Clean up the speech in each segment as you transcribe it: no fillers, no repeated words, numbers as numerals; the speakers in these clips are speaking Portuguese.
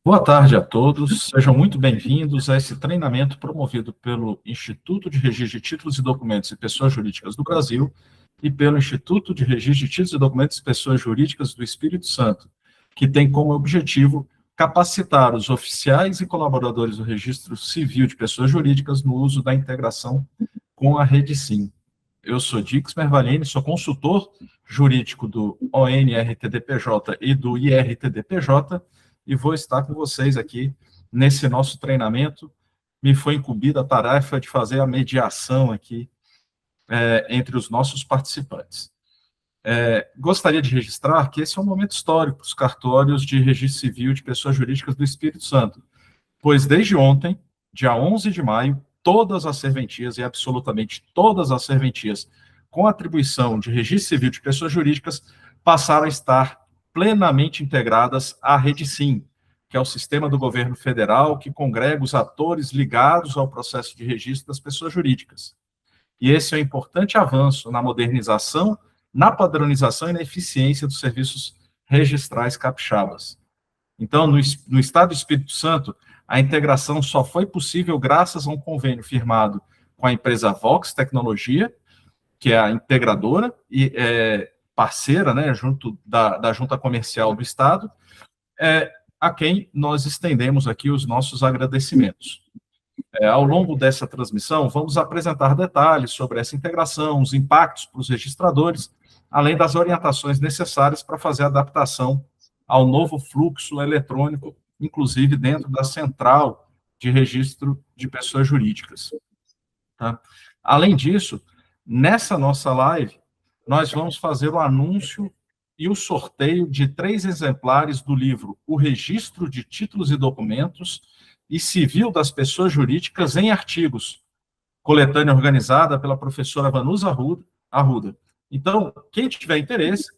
Boa tarde a todos, sejam muito bem-vindos a esse treinamento promovido pelo Instituto de Registro de Títulos e Documentos e Pessoas Jurídicas do Brasil e pelo Instituto de Registro de Títulos e Documentos e Pessoas Jurídicas do Espírito Santo, que tem como objetivo capacitar os oficiais e colaboradores do Registro Civil de Pessoas Jurídicas no uso da integração com a Rede Sim. Eu sou Dix Mervalini, sou consultor jurídico do ONRTDPJ e do IRTDPJ, e vou estar com vocês aqui nesse nosso treinamento. Me foi incumbida a tarefa de fazer a mediação aqui entre os nossos participantes. Gostaria de registrar que esse é um momento histórico para os cartórios de registro civil de pessoas jurídicas do Espírito Santo, pois desde ontem, dia 11 de maio, todas as serventias, e absolutamente todas as serventias, com atribuição de registro civil de pessoas jurídicas, passaram a estar plenamente integradas à Rede Sim, que é o sistema do governo federal que congrega os atores ligados ao processo de registro das pessoas jurídicas. E esse é um importante avanço na modernização, na padronização e na eficiência dos serviços registrais capixabas. Então, no Estado do Espírito Santo, a integração só foi possível graças a um convênio firmado com a empresa Vox Tecnologia, que é a integradora e parceira, né, junto da Junta Comercial do Estado, a quem nós estendemos aqui os nossos agradecimentos. Ao longo dessa transmissão, vamos apresentar detalhes sobre essa integração, os impactos para os registradores, além das orientações necessárias para fazer a adaptação ao novo fluxo eletrônico, inclusive dentro da central de registro de pessoas jurídicas. Tá? Além disso, nessa nossa live, nós vamos fazer o anúncio e o sorteio de 3 exemplares do livro O Registro de Títulos e Documentos e Civil das Pessoas Jurídicas em Artigos, coletânea organizada pela professora Vanusa Arruda. Então, quem tiver interesse,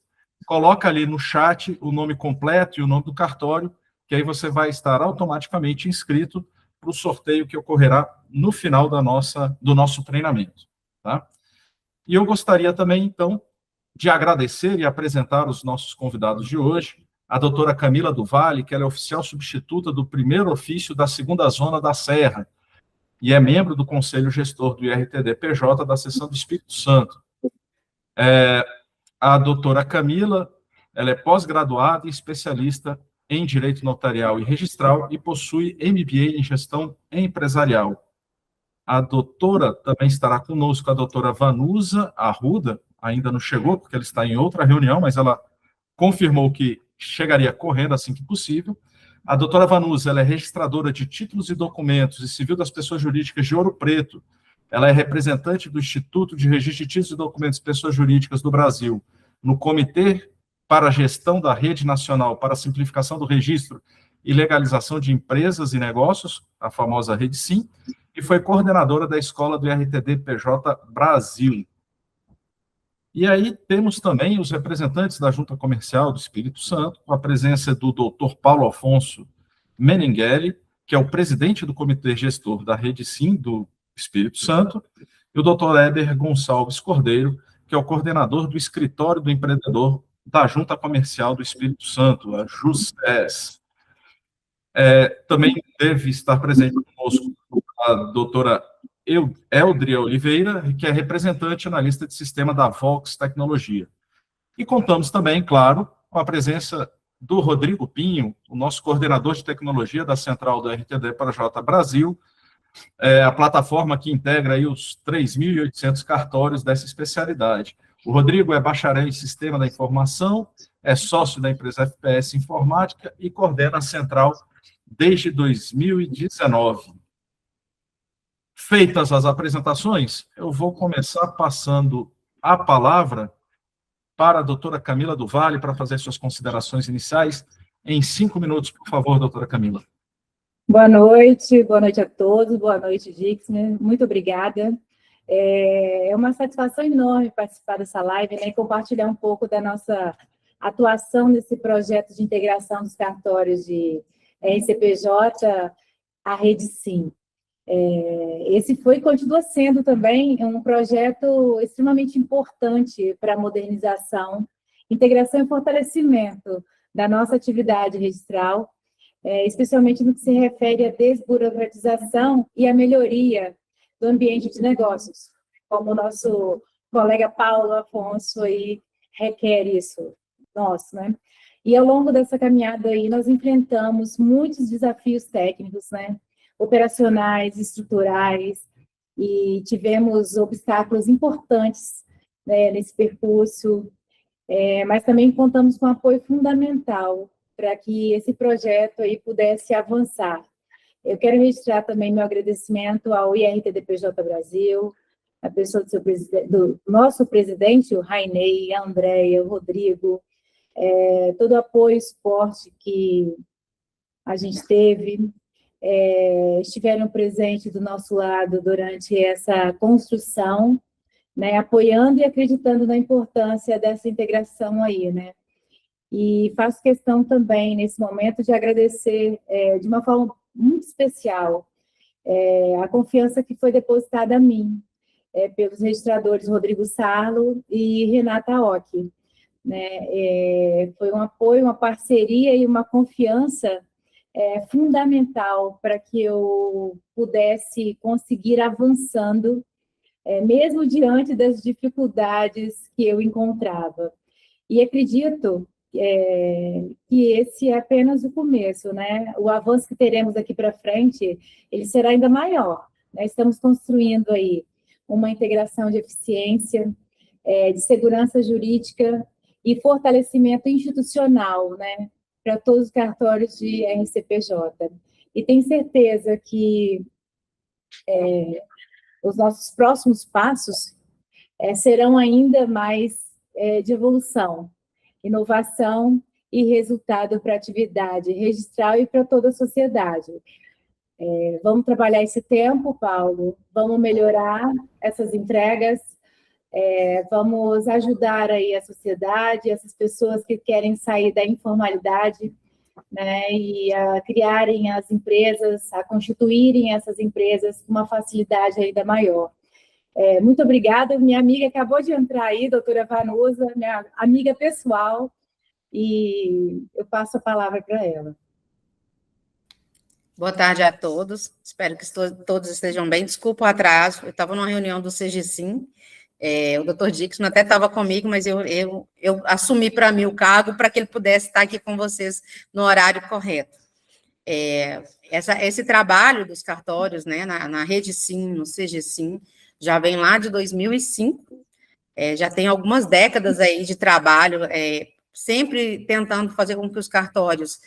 coloca ali no chat o nome completo e o nome do cartório, que aí você vai estar automaticamente inscrito para o sorteio que ocorrerá no final do nosso treinamento. Tá? E eu gostaria também, então, de agradecer e apresentar os nossos convidados de hoje, a doutora Camila do Vale, que ela é oficial substituta do primeiro ofício da segunda zona da Serra, e é membro do Conselho Gestor do IRTD-PJ da seção do Espírito Santo. A doutora Camila, ela é pós-graduada e especialista em Direito Notarial e Registral e possui MBA em Gestão Empresarial. A doutora também estará conosco, a doutora Vanusa Arruda, ainda não chegou, porque ela está em outra reunião, mas ela confirmou que chegaria correndo assim que possível. A doutora Vanusa, ela é registradora de títulos e documentos e civil das pessoas jurídicas de Ouro Preto. Ela é representante do Instituto de Registro de Títulos e Documentos de Pessoas Jurídicas do Brasil, no Comitê para a Gestão da Rede Nacional para a Simplificação do Registro e Legalização de Empresas e Negócios, a famosa Rede Sim, e foi coordenadora da Escola do IRTD-PJ Brasil. E aí temos também os representantes da Junta Comercial do Espírito Santo, com a presença do doutor Paulo Afonso Meninghelli, que é o presidente do Comitê Gestor da Rede Sim do Espírito Santo, e o doutor Éder Gonçalves Cordeiro, que é o coordenador do Escritório do Empreendedor da Junta Comercial do Espírito Santo, a JUSES. Também deve estar presente conosco a doutora Eldria Oliveira, que é representante na lista de sistema da Vox Tecnologia. E contamos também, claro, com a presença do Rodrigo Pinho, o nosso coordenador de tecnologia da Central do IRTD-PJ Brasil, a plataforma que integra aí os 3.800 cartórios dessa especialidade. O Rodrigo é bacharel em Sistema da Informação, é sócio da empresa FPS Informática e coordena a Central desde 2019. Feitas as apresentações, eu vou começar passando a palavra para a doutora Camila do Vale para fazer suas considerações iniciais. Em 5 minutos, por favor, doutora Camila. Boa noite a todos, boa noite, Dixner, muito obrigada. É uma satisfação enorme participar dessa live, né, e compartilhar um pouco da nossa atuação nesse projeto de integração dos cartórios de RCPJ à Rede Sim. Esse foi e continua sendo também um projeto extremamente importante para a modernização, integração e fortalecimento da nossa atividade registral, especialmente no que se refere à desburocratização e à melhoria do ambiente de negócios, como o nosso colega Paulo Afonso aí requer isso, nosso, né? E ao longo dessa caminhada aí, nós enfrentamos muitos desafios técnicos, né? Operacionais, estruturais, e tivemos obstáculos importantes, né, nesse percurso, mas também contamos com apoio fundamental para que esse projeto aí pudesse avançar. Eu quero registrar também meu agradecimento ao IRTDPJ Brasil, a pessoa do nosso presidente, o Rainei, a Andréia, o Rodrigo, todo o apoio e suporte que a gente teve, estiveram presentes do nosso lado durante essa construção, né, apoiando e acreditando na importância dessa integração aí, né? E faço questão também, nesse momento, de agradecer de uma forma muito especial a confiança que foi depositada a mim, pelos registradores Rodrigo Sarlo e Renata Ock, né? Foi um apoio, uma parceria e uma confiança fundamental para que eu pudesse conseguir avançando, mesmo diante das dificuldades que eu encontrava. E acredito que esse é apenas o começo, né? O avanço que teremos daqui para frente, ele será ainda maior, né? Estamos construindo aí uma integração de eficiência, de segurança jurídica e fortalecimento institucional, né? Para todos os cartórios de RCPJ. E tenho certeza que os nossos próximos passos serão ainda mais de evolução, inovação e resultado para a atividade registral e para toda a sociedade. Vamos trabalhar esse tempo, Paulo, vamos melhorar essas entregas, vamos ajudar aí a sociedade, essas pessoas que querem sair da informalidade, né, e a criarem as empresas, a constituírem essas empresas com uma facilidade ainda maior. Muito obrigada, minha amiga acabou de entrar aí, doutora Vanusa, minha amiga pessoal, e eu passo a palavra para ela. Boa tarde a todos, espero que todos estejam bem. Desculpa o atraso, eu estava numa reunião do CGSIM, o doutor Dixon até estava comigo, mas eu assumi para mim o cargo para que ele pudesse estar aqui com vocês no horário correto. Esse trabalho dos cartórios, né, na Rede Sim, no CGSIM, já vem lá de 2005, já tem algumas décadas aí de trabalho, sempre tentando fazer com que os cartórios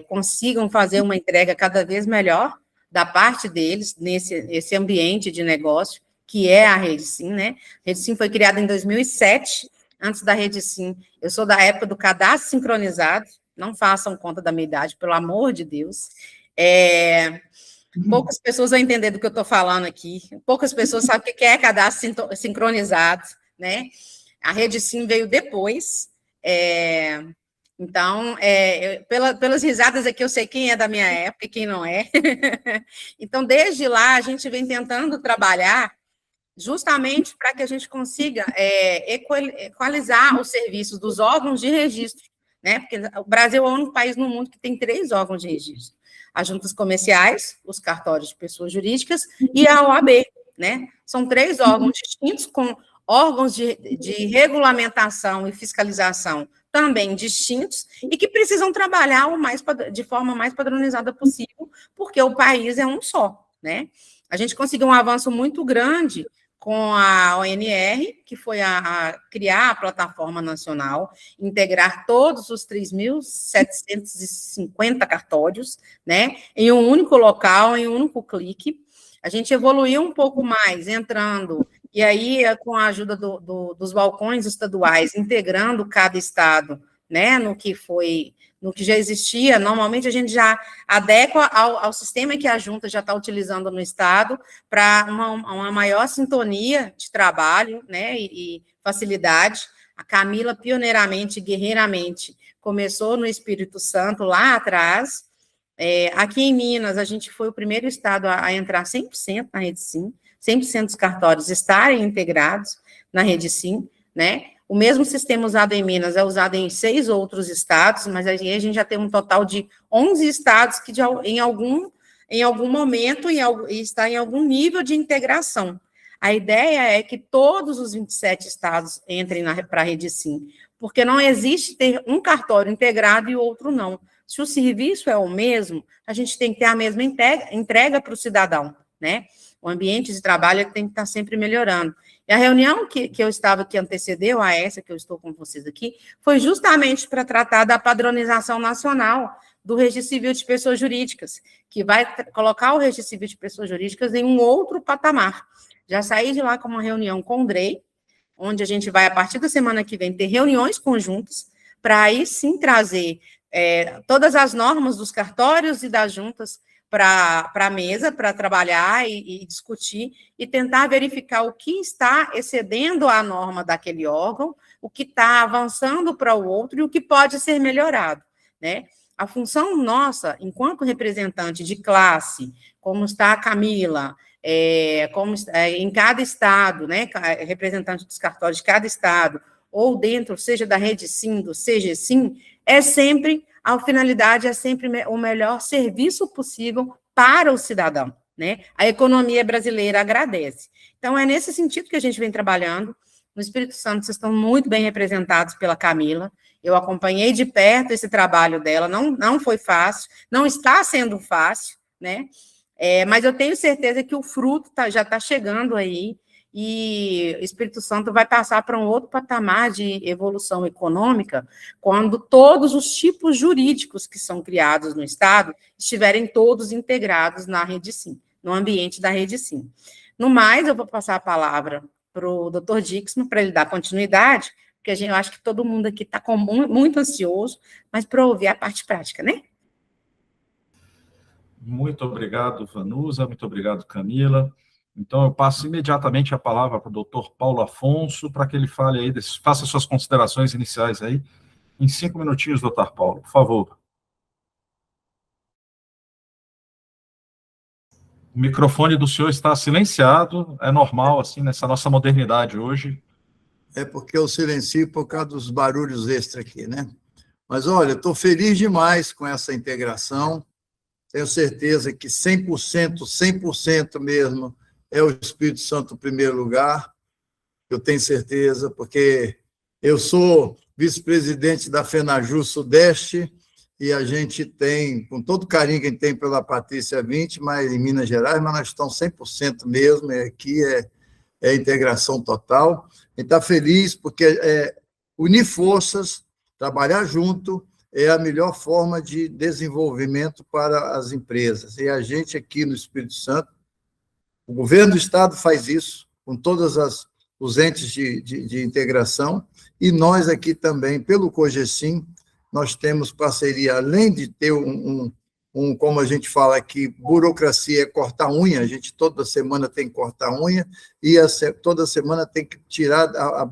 consigam fazer uma entrega cada vez melhor da parte deles, nesse ambiente de negócio, que é a Rede Sim, né? A Rede Sim foi criada em 2007, antes da Rede Sim, eu sou da época do cadastro sincronizado, não façam conta da minha idade, pelo amor de Deus. Poucas pessoas vão entender do que eu estou falando aqui, poucas pessoas sabem o que é cadastro sincronizado, né? A Rede Sim veio depois, então, pelas risadas aqui, eu sei quem é da minha época e quem não é. Então, desde lá, a gente vem tentando trabalhar justamente para que a gente consiga equalizar os serviços dos órgãos de registro, né? Porque o Brasil é o único país no mundo que tem 3 órgãos de registro: as juntas comerciais, os cartórios de pessoas jurídicas e a OAB, né? São 3 órgãos distintos, com órgãos de regulamentação e fiscalização também distintos, e que precisam trabalhar de forma mais padronizada possível, porque o país é um só, né? A gente conseguiu um avanço muito grande com a ONR, que foi a criar a plataforma nacional, integrar todos os 3.750 cartórios, né, em um único local, em um único clique. A gente evoluiu um pouco mais, entrando, e aí, com a ajuda dos balcões estaduais, integrando cada estado, né, no que já existia. Normalmente a gente já adequa ao sistema que a junta já está utilizando no estado, para uma maior sintonia de trabalho, né, e facilidade. A Camila, pioneiramente, guerreiramente, começou no Espírito Santo, lá atrás. Aqui em Minas, a gente foi o primeiro estado a entrar 100% na Rede Sim, 100% dos cartórios estarem integrados na Rede Sim, né? O mesmo sistema usado em Minas é usado em 6 outros estados, mas aí a gente já tem um total de 11 estados que em algum momento está em algum nível de integração. A ideia é que todos os 27 estados entrem para a Rede Sim, porque não existe ter um cartório integrado e o outro não. Se o serviço é o mesmo, a gente tem que ter a mesma entrega para o cidadão, né? O ambiente de trabalho tem que estar sempre melhorando. E a reunião que eu estava, que antecedeu a essa que eu estou com vocês aqui, foi justamente para tratar da padronização nacional do registro civil de pessoas jurídicas, que vai colocar o registro civil de pessoas jurídicas em um outro patamar. Já saí de lá com uma reunião com o DREI, onde a gente vai, a partir da semana que vem, ter reuniões conjuntas, para aí sim trazer todas as normas dos cartórios e das juntas para a mesa, para trabalhar e discutir, e tentar verificar o que está excedendo a norma daquele órgão, o que está avançando para o outro e o que pode ser melhorado, né? A função nossa, enquanto representante de classe, como está a Camila, em cada estado, né, representante dos cartórios de cada estado, ou dentro, seja da Rede Sim, do CGSim, a finalidade é sempre o melhor serviço possível para o cidadão, né? A economia brasileira agradece. Então, é nesse sentido que a gente vem trabalhando. No Espírito Santo, vocês estão muito bem representados pela Camila. Eu acompanhei de perto esse trabalho dela, não foi fácil, não está sendo fácil, né? Mas eu tenho certeza que o fruto já está chegando aí, e o Espírito Santo vai passar para um outro patamar de evolução econômica quando todos os tipos jurídicos que são criados no Estado estiverem todos integrados na Rede Sim, no ambiente da Rede Sim. No mais, eu vou passar a palavra para o doutor Dixman, para ele dar continuidade, porque eu acho que todo mundo aqui está muito ansioso, mas para ouvir a parte prática, né? Muito obrigado, Vanusa, muito obrigado, Camila. Então, eu passo imediatamente a palavra para o doutor Paulo Afonso, para que ele fale aí, faça suas considerações iniciais aí, em 5 minutinhos, doutor Paulo, por favor. O microfone do senhor está silenciado, é normal, assim, nessa nossa modernidade hoje. É porque eu silencio por causa dos barulhos extra aqui, né? Mas, olha, estou feliz demais com essa integração, tenho certeza que 100% mesmo, é o Espírito Santo em primeiro lugar, eu tenho certeza, porque eu sou vice-presidente da FENAJU Sudeste, e a gente tem, com todo o carinho que a gente tem pela Patrícia 20, mas em Minas Gerais, mas nós estamos 100% mesmo, e aqui é integração total. A gente está feliz porque unir forças, trabalhar junto, é a melhor forma de desenvolvimento para as empresas. E a gente aqui no Espírito Santo, o governo do Estado faz isso, com todos os entes de integração, e nós aqui também, pelo COGESIM, nós temos parceria, além de ter como a gente fala aqui, burocracia é cortar unha, a gente toda semana tem que cortar unha, e toda semana tem que tirar a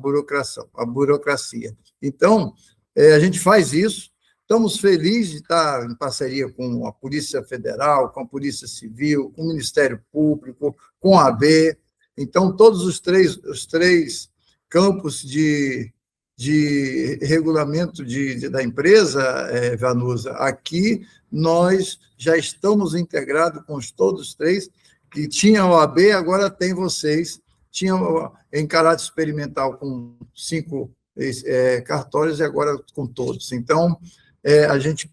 burocracia. Então, a gente faz isso, estamos felizes de estar em parceria com a Polícia Federal, com a Polícia Civil, com o Ministério Público, com a AB. Então, todos os três campos de regulamento da empresa, Vanusa, aqui nós já estamos integrados com todos os três, que tinha a OAB, agora tem vocês, tinha em caráter experimental com 5 cartórios e agora com todos. Então, a gente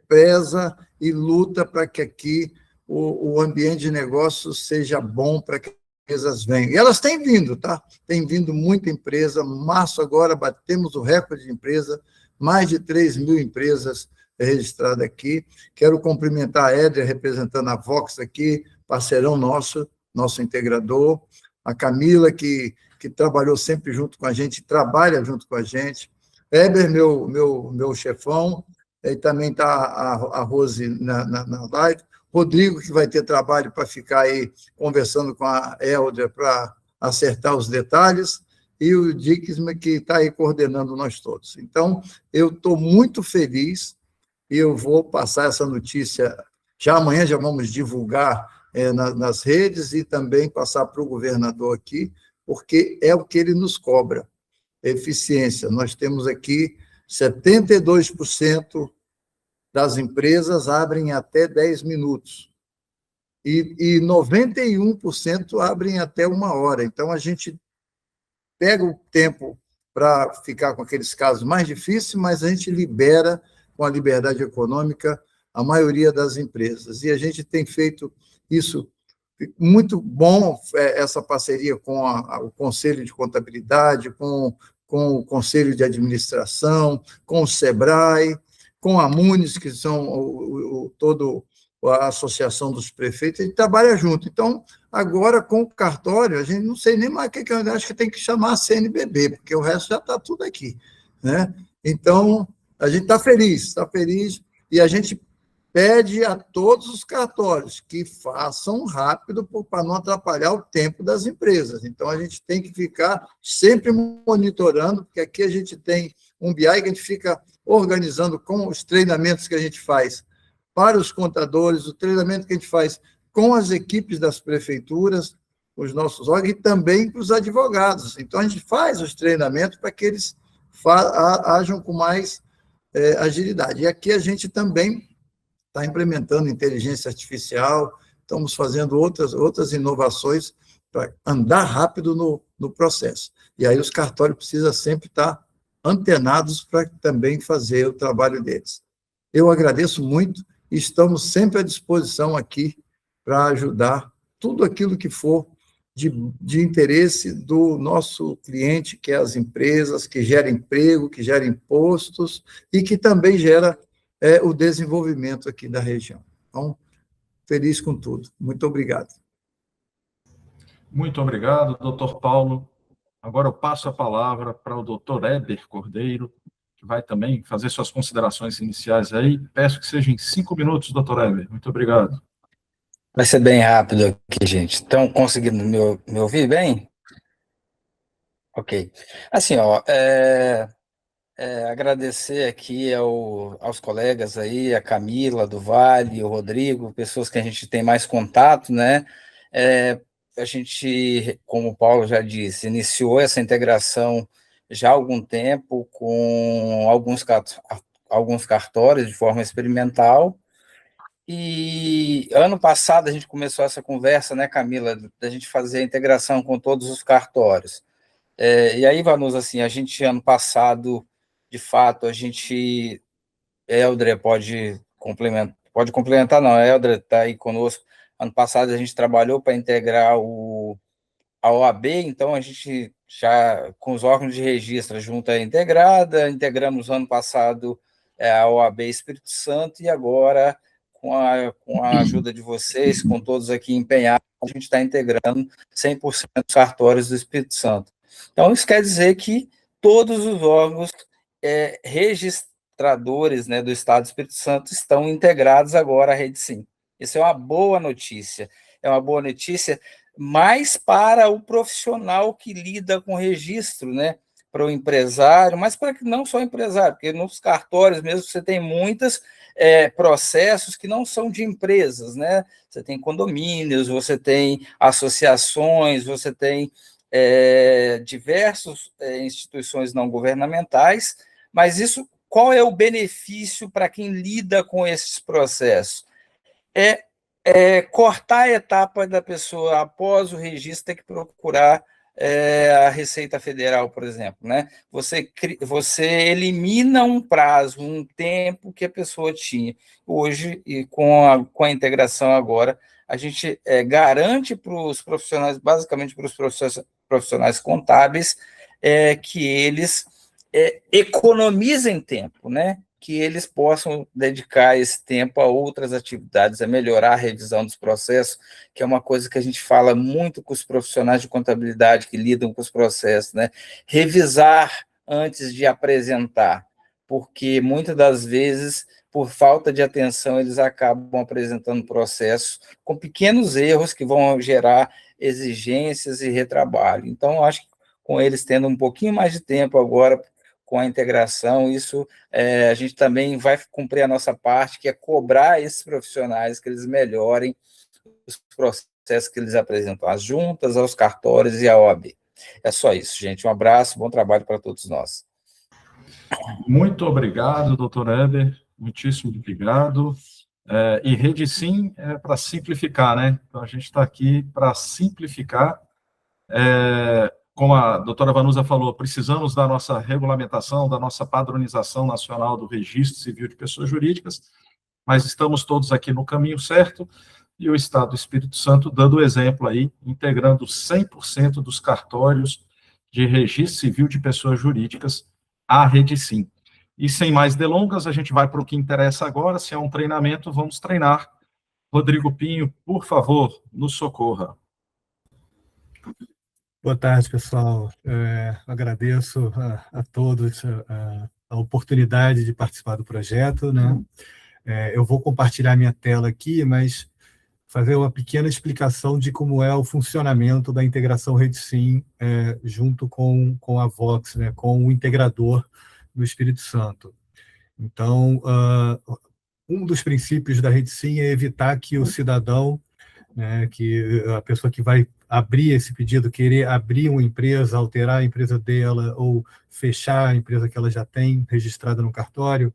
preza e luta para que aqui o ambiente de negócios seja bom para que as empresas venham. E elas têm vindo, tá? Tem vindo muita empresa. Março agora batemos o recorde de empresa, mais de 3.000 empresas registradas aqui. Quero cumprimentar a Édria, representando a Vox aqui, parceirão nosso integrador, a Camila, que trabalhou sempre junto com a gente, trabalha junto com a gente, Heber, meu chefão, e também está a Rose na live, Rodrigo, que vai ter trabalho para ficar aí conversando com a Éldria para acertar os detalhes, e o Dixman, que está aí coordenando nós todos. Então, eu estou muito feliz, e eu vou passar essa notícia, já amanhã já vamos divulgar nas redes, e também passar para o governador aqui, porque é o que ele nos cobra. eficiência. Nós temos aqui 72% das empresas abrem até 10 minutos e 91% abrem até 1 hora. Então, a gente pega o tempo para ficar com aqueles casos mais difíceis, mas a gente libera, com a liberdade econômica, a maioria das empresas. E a gente tem feito isso muito bom, essa parceria com o Conselho de Contabilidade, com o Conselho de Administração, com o SEBRAE, com a Munis, que são toda a Associação dos Prefeitos, a gente trabalha junto. Então, agora, com o cartório, a gente não sei nem mais o que eu acho que tem que chamar a CNBB, porque o resto já está tudo aqui, né? Então, a gente está feliz, e a gente pede a todos os cartórios que façam rápido para não atrapalhar o tempo das empresas. Então, a gente tem que ficar sempre monitorando, porque aqui a gente tem um BI que a gente fica organizando com os treinamentos que a gente faz para os contadores, o treinamento que a gente faz com as equipes das prefeituras, os nossos órgãos, e também para os advogados. Então, a gente faz os treinamentos para que eles ajam com mais agilidade. E aqui a gente também está implementando inteligência artificial, estamos fazendo outras inovações para andar rápido no processo. E aí os cartórios precisam sempre estar antenados para também fazer o trabalho deles. Eu agradeço muito e estamos sempre à disposição aqui para ajudar tudo aquilo que for de interesse do nosso cliente, que é as empresas, que gera emprego, que gera impostos e que também gera o desenvolvimento aqui da região. Então, feliz com tudo. Muito obrigado. Muito obrigado, doutor Paulo. Agora eu passo a palavra para o doutor Éder Cordeiro, que vai também fazer suas considerações iniciais aí. Peço que seja em 5 minutos, doutor Éder. Muito obrigado. Vai ser bem rápido aqui, gente. Estão conseguindo me ouvir bem? Ok. Assim, ó, agradecer aqui aos colegas aí, a Camila do Vale, o Rodrigo, pessoas que a gente tem mais contato, né? A gente, como o Paulo já disse, iniciou essa integração já há algum tempo com alguns cartórios de forma experimental. E ano passado a gente começou essa conversa, né, Camila, da gente fazer a integração com todos os cartórios. E aí, Vanusa, assim, a gente, ano passado, de fato, Eldre pode complementar, não, a Eldre está aí conosco. Ano passado a gente trabalhou para integrar a OAB, então a gente já, com os órgãos de registro, a junta é integrada, integramos ano passado a OAB Espírito Santo, e agora, com a ajuda de vocês, com todos aqui empenhados, a gente está integrando 100% dos cartórios do Espírito Santo. Então, isso quer dizer que todos os órgãos registradores, né, do Estado do Espírito Santo estão integrados agora à Rede Sim. Isso é uma boa notícia. É uma boa notícia, mas para o profissional que lida com registro, né, para o empresário, mas para que não só o empresário, porque nos cartórios mesmo você tem muitos processos que não são de empresas, né? Você tem condomínios, você tem associações, você tem diversas instituições não governamentais, mas isso, qual é o benefício para quem lida com esses processos? Cortar a etapa da pessoa após o registro ter que procurar a Receita Federal, por exemplo, né? Você elimina um prazo, um tempo que a pessoa tinha. Hoje, e com a integração agora, a gente garante para os profissionais, basicamente para os profissionais contábeis, que eles economizem tempo, né? Que eles possam dedicar esse tempo a outras atividades, a melhorar a revisão dos processos, que é uma coisa que a gente fala muito com os profissionais de contabilidade que lidam com os processos, né? Revisar antes de apresentar, porque muitas das vezes, por falta de atenção, eles acabam apresentando processos com pequenos erros que vão gerar exigências e retrabalho. Então, acho que com eles tendo um pouquinho mais de tempo agora, com a integração, isso a gente também vai cumprir a nossa parte, que é cobrar esses profissionais que eles melhorem os processos que eles apresentam às juntas, aos cartórios e à OAB. É só isso, gente. Um abraço, bom trabalho para todos nós. Muito obrigado, doutor Heber, muitíssimo obrigado. E Rede Sim é para simplificar, né? Então, a gente está aqui para simplificar. Como a doutora Vanusa falou, precisamos da nossa regulamentação, da nossa padronização nacional do registro civil de pessoas jurídicas, mas estamos todos aqui no caminho certo, e o Estado do Espírito Santo dando o exemplo aí, integrando 100% dos cartórios de registro civil de pessoas jurídicas à Rede Sim. E sem mais delongas, a gente vai para o que interessa agora. Se é um treinamento, vamos treinar. Rodrigo Pinho, por favor, nos socorra. Boa tarde, pessoal. Agradeço a todos a oportunidade de participar do projeto, né? Eu vou compartilhar minha tela aqui, mas fazer uma pequena explicação de como é o funcionamento da integração Rede Sim junto com a Vox, né, com o integrador do Espírito Santo. Então, um dos princípios da Rede Sim é evitar que o cidadão, né, que a pessoa que vai abrir esse pedido, querer abrir uma empresa, alterar a empresa dela ou fechar a empresa que ela já tem registrada no cartório,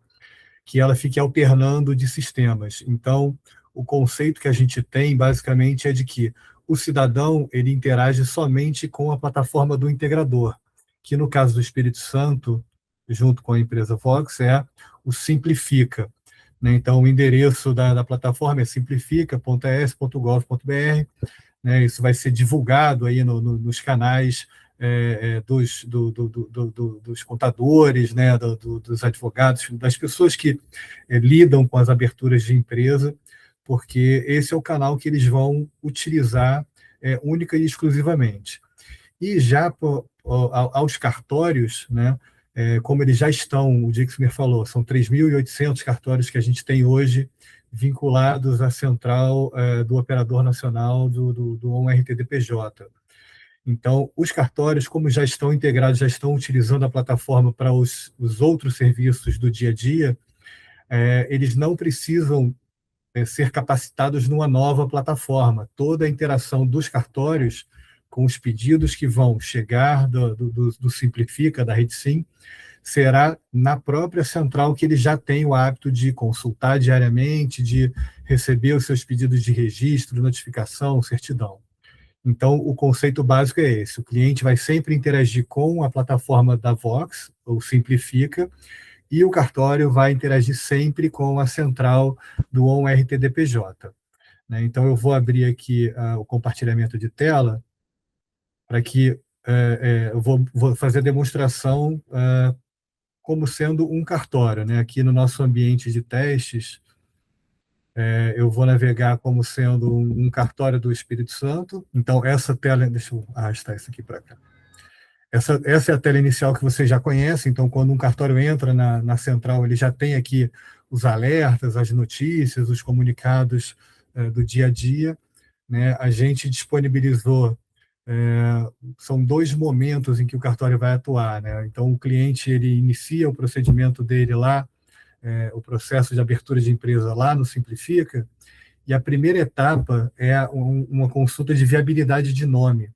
que ela fique alternando de sistemas. Então, o conceito que a gente tem, basicamente, é de que o cidadão ele interage somente com a plataforma do integrador, que no caso do Espírito Santo, junto com a empresa Vox, é o Simplifica. Né? Então, o endereço da plataforma é simplifica.es.gov.br. Né? Isso vai ser divulgado aí nos canais dos contadores, né? dos advogados, das pessoas que lidam com as aberturas de empresa, porque esse é o canal que eles vão utilizar única e exclusivamente. E já aos cartórios, né, como eles já estão, o Dixmer falou, são 3.800 cartórios que a gente tem hoje vinculados à central do Operador Nacional do ONRTDPJ. Então, os cartórios, como já estão integrados, já estão utilizando a plataforma para os outros serviços do dia a dia, eles não precisam ser capacitados numa nova plataforma. Toda a interação dos cartórios com os pedidos que vão chegar do Simplifica, da Rede Sim, será na própria central que eles já têm o hábito de consultar diariamente, de receber os seus pedidos de registro, notificação, certidão. Então, o conceito básico é esse. O cliente vai sempre interagir com a plataforma da Vox, ou Simplifica, e o cartório vai interagir sempre com a central do ONRTDPJ. Né? Então, eu vou abrir aqui o compartilhamento de tela para que eu vou fazer a demonstração como sendo um cartório. Né? Aqui no nosso ambiente de testes, eu vou navegar como sendo um cartório do Espírito Santo. Então, essa tela... Deixa eu arrastar isso aqui para cá. Essa é a tela inicial que você já conhece. Então, quando um cartório entra na central, ele já tem aqui os alertas, as notícias, os comunicados do dia a dia. Né? A gente disponibilizou, são 2 momentos em que o cartório vai atuar. Né? Então, o cliente ele inicia o procedimento dele lá, o processo de abertura de empresa lá no Simplifica, e a primeira etapa é uma consulta de viabilidade de nome.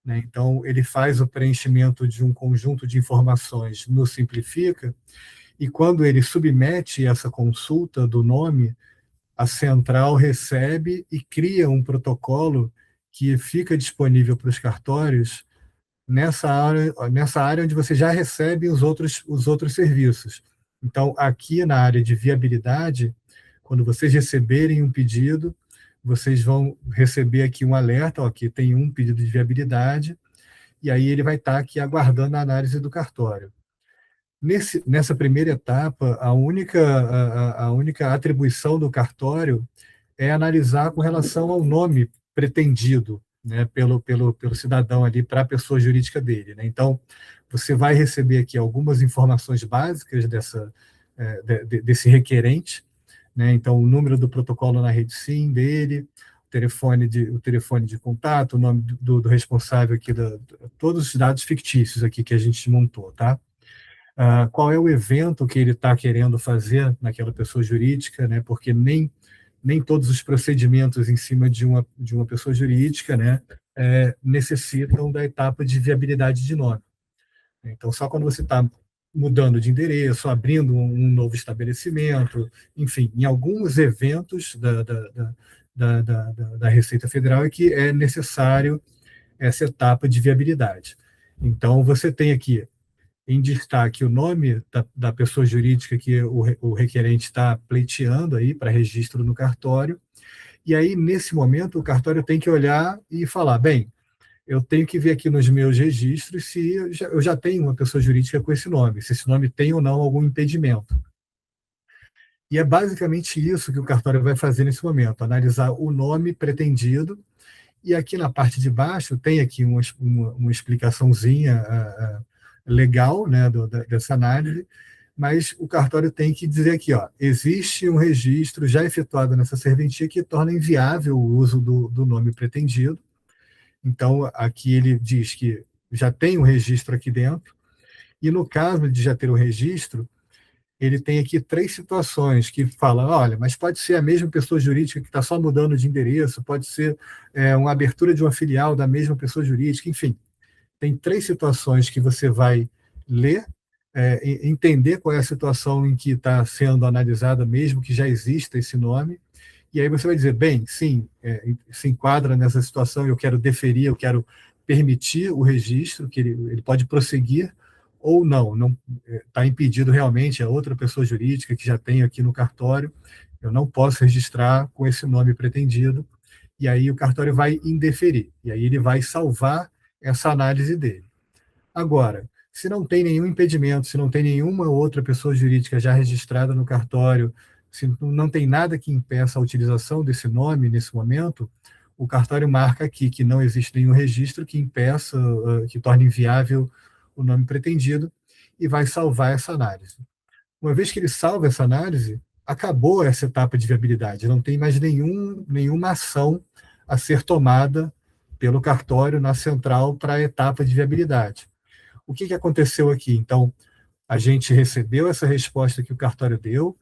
Né? Então, ele faz o preenchimento de um conjunto de informações no Simplifica, e quando ele submete essa consulta do nome, a central recebe e cria um protocolo que fica disponível para os cartórios nessa área onde você já recebe os outros serviços. Então, aqui na área de viabilidade, quando vocês receberem um pedido, vocês vão receber aqui um alerta, que tem um pedido de viabilidade, e aí ele vai estar aqui aguardando a análise do cartório. Nessa primeira etapa, a única atribuição do cartório é analisar com relação ao nome pretendido, né, pelo cidadão ali para a pessoa jurídica dele. Né? Então, você vai receber aqui algumas informações básicas desse requerente, né? Então, o número do protocolo na Rede Sim dele, o telefone de contato, o nome do responsável aqui, todos os dados fictícios aqui que a gente montou, tá? Qual é o evento que ele está querendo fazer naquela pessoa jurídica, né? Porque nem todos os procedimentos em cima de uma pessoa jurídica, né, necessitam da etapa de viabilidade de nome. Então, só quando você está mudando de endereço, abrindo um novo estabelecimento, enfim, em alguns eventos da Receita Federal é que é necessário essa etapa de viabilidade. Então, você tem aqui em destaque o nome da pessoa jurídica que o requerente está pleiteando aí para registro no cartório, e aí, nesse momento, o cartório tem que olhar e falar, bem, eu tenho que ver aqui nos meus registros se eu já tenho uma pessoa jurídica com esse nome, se esse nome tem ou não algum impedimento. E é basicamente isso que o cartório vai fazer nesse momento, analisar o nome pretendido, e aqui na parte de baixo tem aqui uma explicaçãozinha legal, né, dessa análise, mas o cartório tem que dizer aqui, existe um registro já efetuado nessa serventia que torna inviável o uso do nome pretendido. Então, aqui ele diz que já tem um registro aqui dentro, e no caso de já ter um registro, ele tem aqui 3 situações que falam, olha, mas pode ser a mesma pessoa jurídica que está só mudando de endereço, pode ser uma abertura de uma filial da mesma pessoa jurídica, enfim. Tem 3 situações que você vai ler, entender qual é a situação em que está sendo analisada, mesmo que já exista esse nome, e aí você vai dizer, bem, sim, se enquadra nessa situação, eu quero deferir, eu quero permitir o registro, que ele pode prosseguir, ou não está impedido realmente, é outra pessoa jurídica que já tem aqui no cartório, eu não posso registrar com esse nome pretendido, e aí o cartório vai indeferir, e aí ele vai salvar essa análise dele. Agora, se não tem nenhum impedimento, se não tem nenhuma outra pessoa jurídica já registrada no cartório, se não tem nada que impeça a utilização desse nome nesse momento, o cartório marca aqui que não existe nenhum registro que impeça, que torne inviável o nome pretendido, e vai salvar essa análise. Uma vez que ele salva essa análise, acabou essa etapa de viabilidade, não tem mais nenhuma ação a ser tomada pelo cartório na central para a etapa de viabilidade. O que aconteceu aqui? Então, a gente recebeu essa resposta que o cartório deu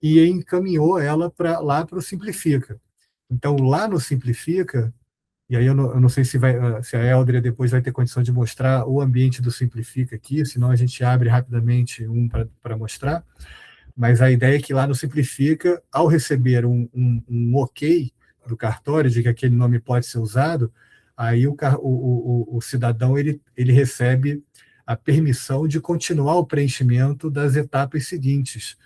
e encaminhou ela lá para o Simplifica. Então, lá no Simplifica, e aí eu não sei se a Eldria depois vai ter condição de mostrar o ambiente do Simplifica aqui, senão a gente abre rapidamente um para mostrar, mas a ideia é que lá no Simplifica, ao receber um ok do cartório de que aquele nome pode ser usado, aí o cidadão ele recebe a permissão de continuar o preenchimento das etapas seguintes.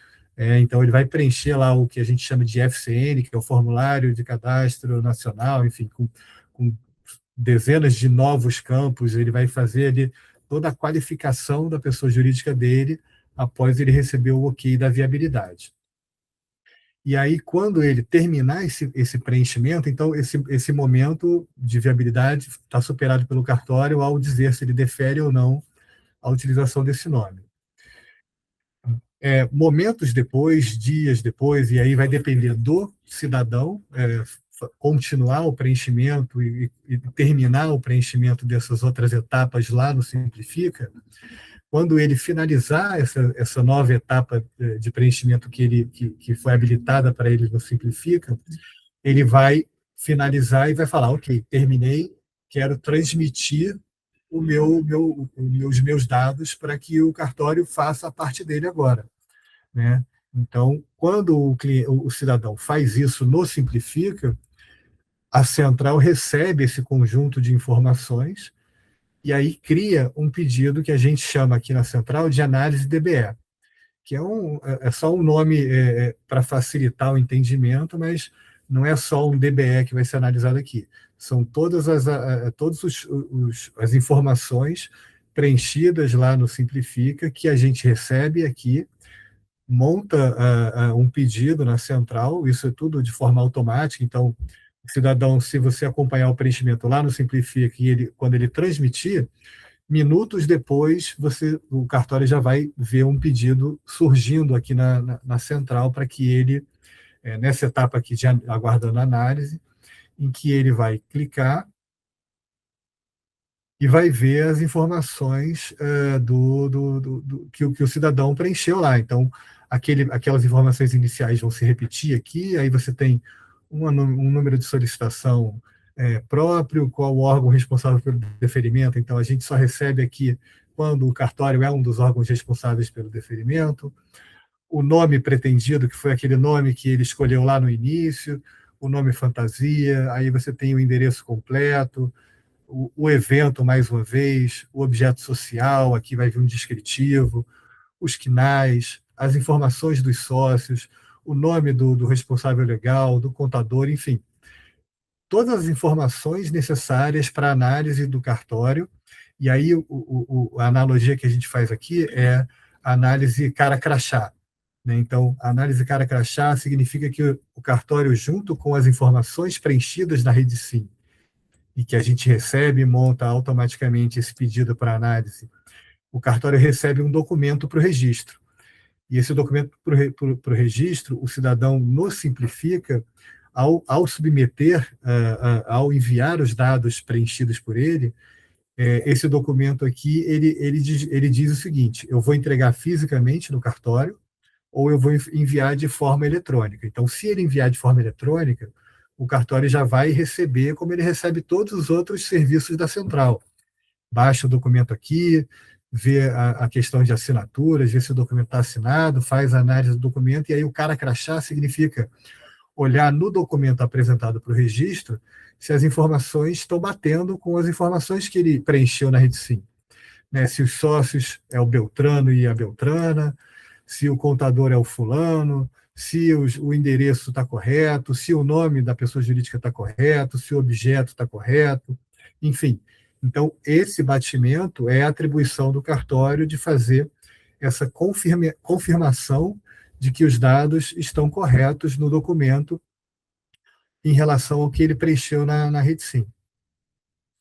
Então, ele vai preencher lá o que a gente chama de FCN, que é o Formulário de Cadastro Nacional, enfim, com dezenas de novos campos, ele vai fazer ali toda a qualificação da pessoa jurídica dele após ele receber o ok da viabilidade. E aí, quando ele terminar esse preenchimento, então, esse momento de viabilidade está superado pelo cartório ao dizer se ele defere ou não a utilização desse nome. Momentos depois, dias depois, e aí vai depender do cidadão continuar o preenchimento e terminar o preenchimento dessas outras etapas lá no Simplifica. Quando ele finalizar essa nova etapa de preenchimento que foi habilitada para ele no Simplifica, ele vai finalizar e vai falar, ok, terminei, quero transmitir os meus dados para que o cartório faça a parte dele agora. Né? Então, quando o cidadão faz isso no Simplifica, a central recebe esse conjunto de informações e aí cria um pedido que a gente chama aqui na central de análise DBE, que é só um nome para facilitar o entendimento, mas não é só um DBE que vai ser analisado aqui. São todas as informações preenchidas lá no Simplifica que a gente recebe aqui, monta um pedido na central, isso é tudo de forma automática, então, o cidadão, se você acompanhar o preenchimento lá no Simplifica, e quando ele transmitir, minutos depois, o cartório já vai ver um pedido surgindo aqui na central para que ele, nessa etapa aqui de aguardando a análise, em que ele vai clicar e vai ver as informações que o cidadão preencheu lá. Então, aquelas informações iniciais vão se repetir aqui, aí você tem um número de solicitação próprio, qual o órgão responsável pelo deferimento. Então, a gente só recebe aqui quando o cartório é um dos órgãos responsáveis pelo deferimento, o nome pretendido, que foi aquele nome que ele escolheu lá no início, o nome fantasia, aí você tem o endereço completo, o evento, mais uma vez, o objeto social, aqui vai vir um descritivo, os quinais, as informações dos sócios, o nome do responsável legal, do contador, enfim. Todas as informações necessárias para a análise do cartório, e aí a analogia que a gente faz aqui é a análise cara-crachá. Né? Então, a análise cara-crachá significa que o cartório, junto com as informações preenchidas na rede SIM, e que a gente recebe e monta automaticamente esse pedido para análise, o cartório recebe um documento para o registro. E esse documento para o registro, o cidadão no simplifica, ao submeter, ao enviar os dados preenchidos por ele, esse documento aqui, ele diz o seguinte: eu vou entregar fisicamente no cartório, ou eu vou enviar de forma eletrônica. Então, se ele enviar de forma eletrônica, o cartório já vai receber como ele recebe todos os outros serviços da central. Baixa o documento aqui, vê a questão de assinaturas, vê se o documento está assinado, faz a análise do documento, e aí o cara-crachá significa olhar no documento apresentado para o registro se as informações estão batendo com as informações que ele preencheu na rede SIM. Né? Se os sócios é o Beltrano e a Beltrana, se o contador é o fulano, se o endereço está correto, se o nome da pessoa jurídica está correto, se o objeto está correto, enfim. Então, esse batimento é a atribuição do cartório de fazer essa confirmação de que os dados estão corretos no documento em relação ao que ele preencheu na rede SIM.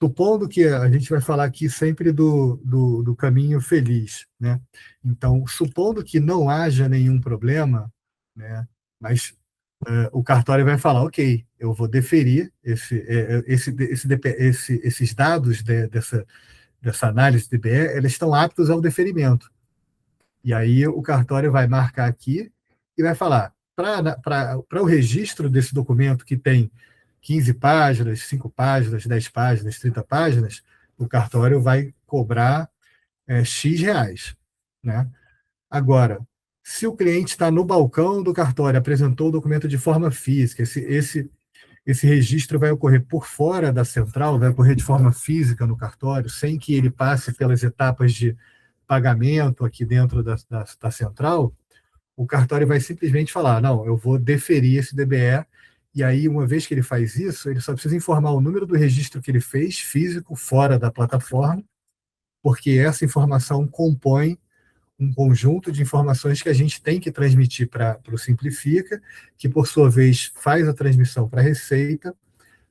Supondo que a gente vai falar aqui sempre do caminho feliz, né? Então, supondo que não haja nenhum problema, né? Mas o cartório vai falar, ok, eu vou deferir esses dados dessa análise de DBE, eles estão aptos ao deferimento. E aí o cartório vai marcar aqui e vai falar, para o registro desse documento que tem 15 páginas, 5 páginas, 10 páginas, 30 páginas, o cartório vai cobrar X reais. Né? Agora, se o cliente está no balcão do cartório, apresentou o documento de forma física, esse registro vai ocorrer por fora da central, vai ocorrer de forma física no cartório, sem que ele passe pelas etapas de pagamento aqui dentro da central, o cartório vai simplesmente falar, não, eu vou deferir esse DBE, e aí, uma vez que ele faz isso, ele só precisa informar o número do registro que ele fez, físico, fora da plataforma, porque essa informação compõe um conjunto de informações que a gente tem que transmitir para o Simplifica, que, por sua vez, faz a transmissão para a Receita,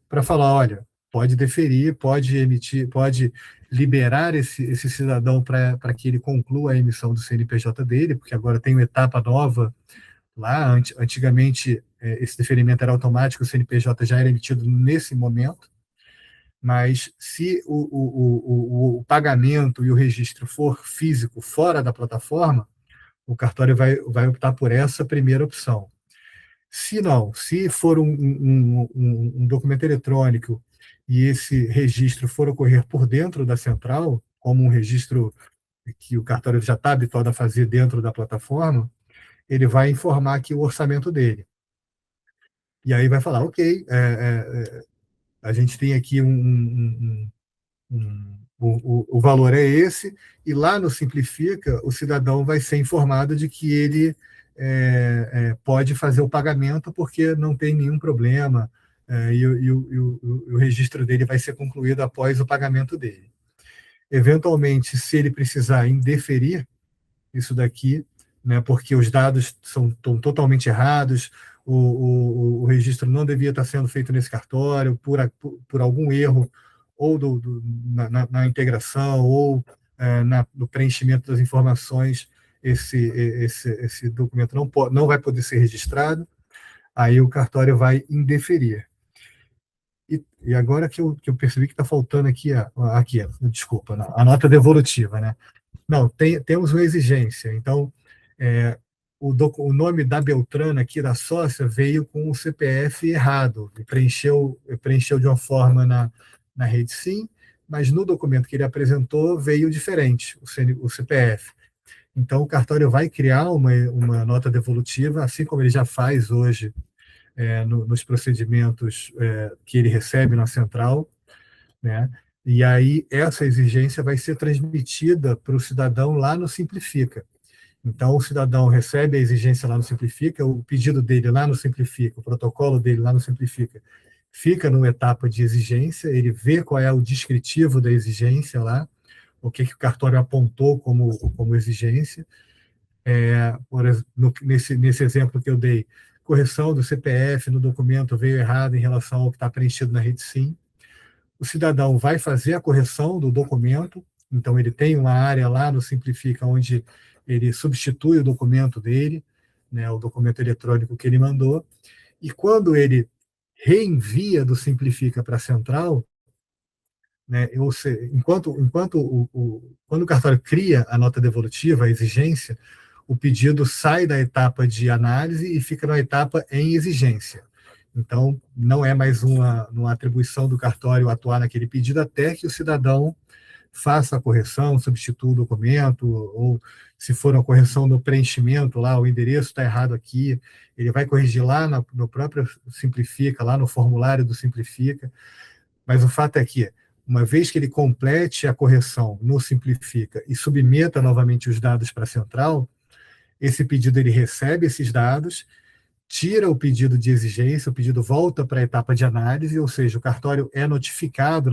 para falar, olha, pode deferir, pode emitir, pode liberar esse cidadão para que ele conclua a emissão do CNPJ dele, porque agora tem uma etapa nova lá. Antigamente, esse deferimento era automático, o CNPJ já era emitido nesse momento, mas se o pagamento e o registro for físico fora da plataforma, o cartório vai optar por essa primeira opção. Se não, se for um documento eletrônico e esse registro for ocorrer por dentro da central, como um registro que o cartório já está habituado a fazer dentro da plataforma, ele vai informar aqui o orçamento dele. E aí vai falar, ok, a gente tem aqui o valor é esse, e lá no Simplifica, o cidadão vai ser informado de que ele pode fazer o pagamento porque não tem nenhum problema, e o registro dele vai ser concluído após o pagamento dele. Eventualmente, se ele precisar indeferir isso daqui, né, porque os dados estão totalmente errados, o registro não devia estar sendo feito nesse cartório por algum erro, ou na integração, ou no preenchimento das informações, esse documento não vai poder ser registrado, aí o cartório vai indeferir. E agora que eu percebi que está faltando aqui, desculpa, a nota devolutiva, né? Não, temos uma exigência. Então, o nome da Beltrana aqui, da sócia, veio com o CPF errado, preencheu de uma forma na rede sim, mas no documento que ele apresentou veio diferente, o CPF. Então, o cartório vai criar uma nota devolutiva, assim como ele já faz hoje nos procedimentos que ele recebe na central, né? E aí essa exigência vai ser transmitida para o cidadão lá no Simplifica. Então, o cidadão recebe a exigência lá no Simplifica, o pedido dele lá no Simplifica, o protocolo dele lá no Simplifica, fica numa etapa de exigência, ele vê qual é o descritivo da exigência lá, o que o cartório apontou como exigência. Nesse exemplo que eu dei, correção do CPF no documento veio errado em relação ao que está preenchido na rede sim. O cidadão vai fazer a correção do documento, então ele tem uma área lá no Simplifica onde ele substitui o documento dele, né, o documento eletrônico que ele mandou, e quando ele reenvia do Simplifica para a central, né, quando o cartório cria a nota devolutiva, a exigência, o pedido sai da etapa de análise e fica na etapa em exigência. Então, não é mais uma atribuição do cartório atuar naquele pedido até que o cidadão faça a correção, substitua o documento, ou se for uma correção no preenchimento, lá o endereço está errado aqui, ele vai corrigir lá no próprio Simplifica, lá no formulário do Simplifica. Mas o fato é que, uma vez que ele complete a correção no Simplifica e submeta novamente os dados para a central, esse pedido ele recebe esses dados, tira o pedido de exigência, o pedido volta para a etapa de análise, ou seja, o cartório é notificado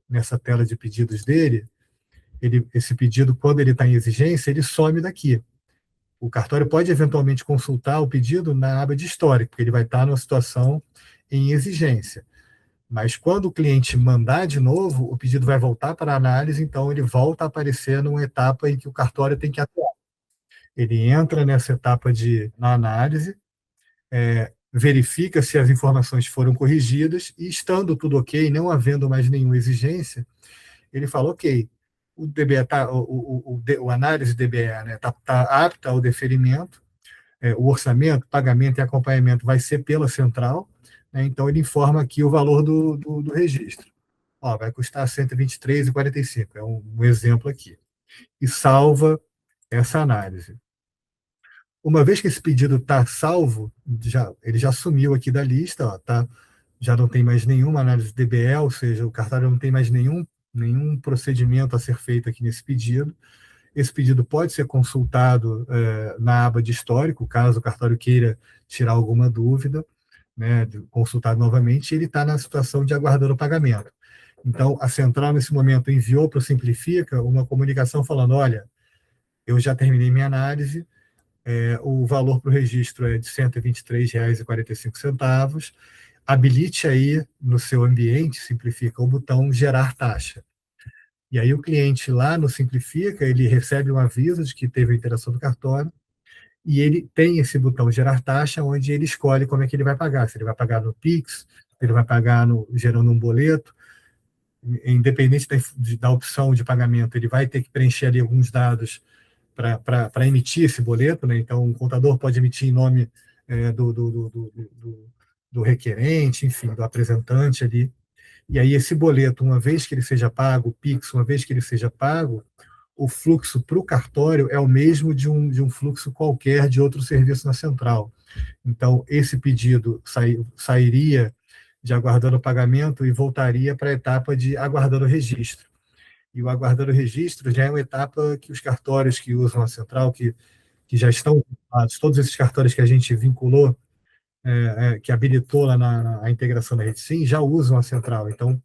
nessa tela de pedidos dele, esse pedido, quando ele está em exigência, ele some daqui. O cartório pode eventualmente consultar o pedido na aba de histórico, porque ele vai estar numa situação em exigência. Mas quando o cliente mandar de novo, o pedido vai voltar para a análise, então ele volta a aparecer numa etapa em que o cartório tem que atuar. Ele entra nessa etapa na análise, verifica se as informações foram corrigidas e, estando tudo ok, não havendo mais nenhuma exigência, ele fala, ok, o DBE o análise DBE tá apta ao deferimento, o orçamento, pagamento e acompanhamento vai ser pela central, né, então ele informa aqui o valor do registro. Vai custar R$ 123,45, é um exemplo aqui. E salva essa análise. Uma vez que esse pedido está salvo, ele já sumiu aqui da lista, já não tem mais nenhuma análise DBE, ou seja, o cartório não tem mais nenhum procedimento a ser feito aqui nesse pedido. Esse pedido pode ser consultado na aba de histórico, caso o cartório queira tirar alguma dúvida, né, consultado novamente, ele está na situação de aguardando o pagamento. Então, a central, nesse momento, enviou para o Simplifica uma comunicação falando, olha, eu já terminei minha análise, o valor para o registro é de R$ 123,45, habilite aí no seu ambiente, Simplifica, o botão gerar taxa. E aí o cliente lá no Simplifica, ele recebe um aviso de que teve a interação do cartório, e ele tem esse botão gerar taxa, onde ele escolhe como é que ele vai pagar, se ele vai pagar no Pix, se ele vai pagar gerando um boleto, independente da opção de pagamento, ele vai ter que preencher ali alguns dados para emitir esse boleto, né? Então o contador pode emitir em nome do requerente, enfim, do apresentante ali. E aí esse boleto, uma vez que ele seja pago, o Pix, uma vez que ele seja pago, o fluxo para o cartório é o mesmo de um fluxo qualquer de outro serviço na central. Então, esse pedido sairia de aguardando o pagamento e voltaria para a etapa de aguardando o registro. E o aguardando o registro já é uma etapa que os cartórios que usam a central, que já estão vinculados, todos esses cartórios que a gente vinculou, que habilitou lá na integração da rede sim, já usam a central. Então,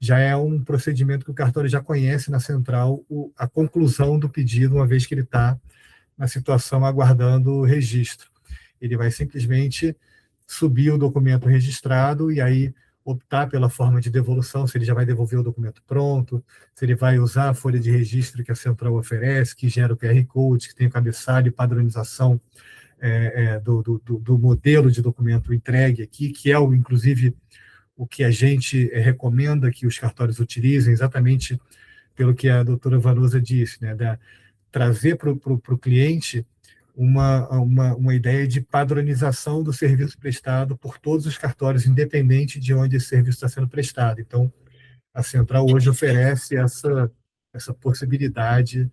já é um procedimento que o cartório já conhece na central, a conclusão do pedido, uma vez que ele está na situação aguardando o registro. Ele vai simplesmente subir o documento registrado e aí optar pela forma de devolução, se ele já vai devolver o documento pronto, se ele vai usar a folha de registro que a central oferece, que gera o QR Code, que tem o cabeçalho e padronização do modelo de documento entregue aqui, que é, inclusive, o que a gente recomenda que os cartórios utilizem, exatamente pelo que a doutora Vanusa disse, né, trazer para o cliente uma ideia de padronização do serviço prestado por todos os cartórios, independente de onde esse serviço está sendo prestado. Então, a Central hoje oferece essa possibilidade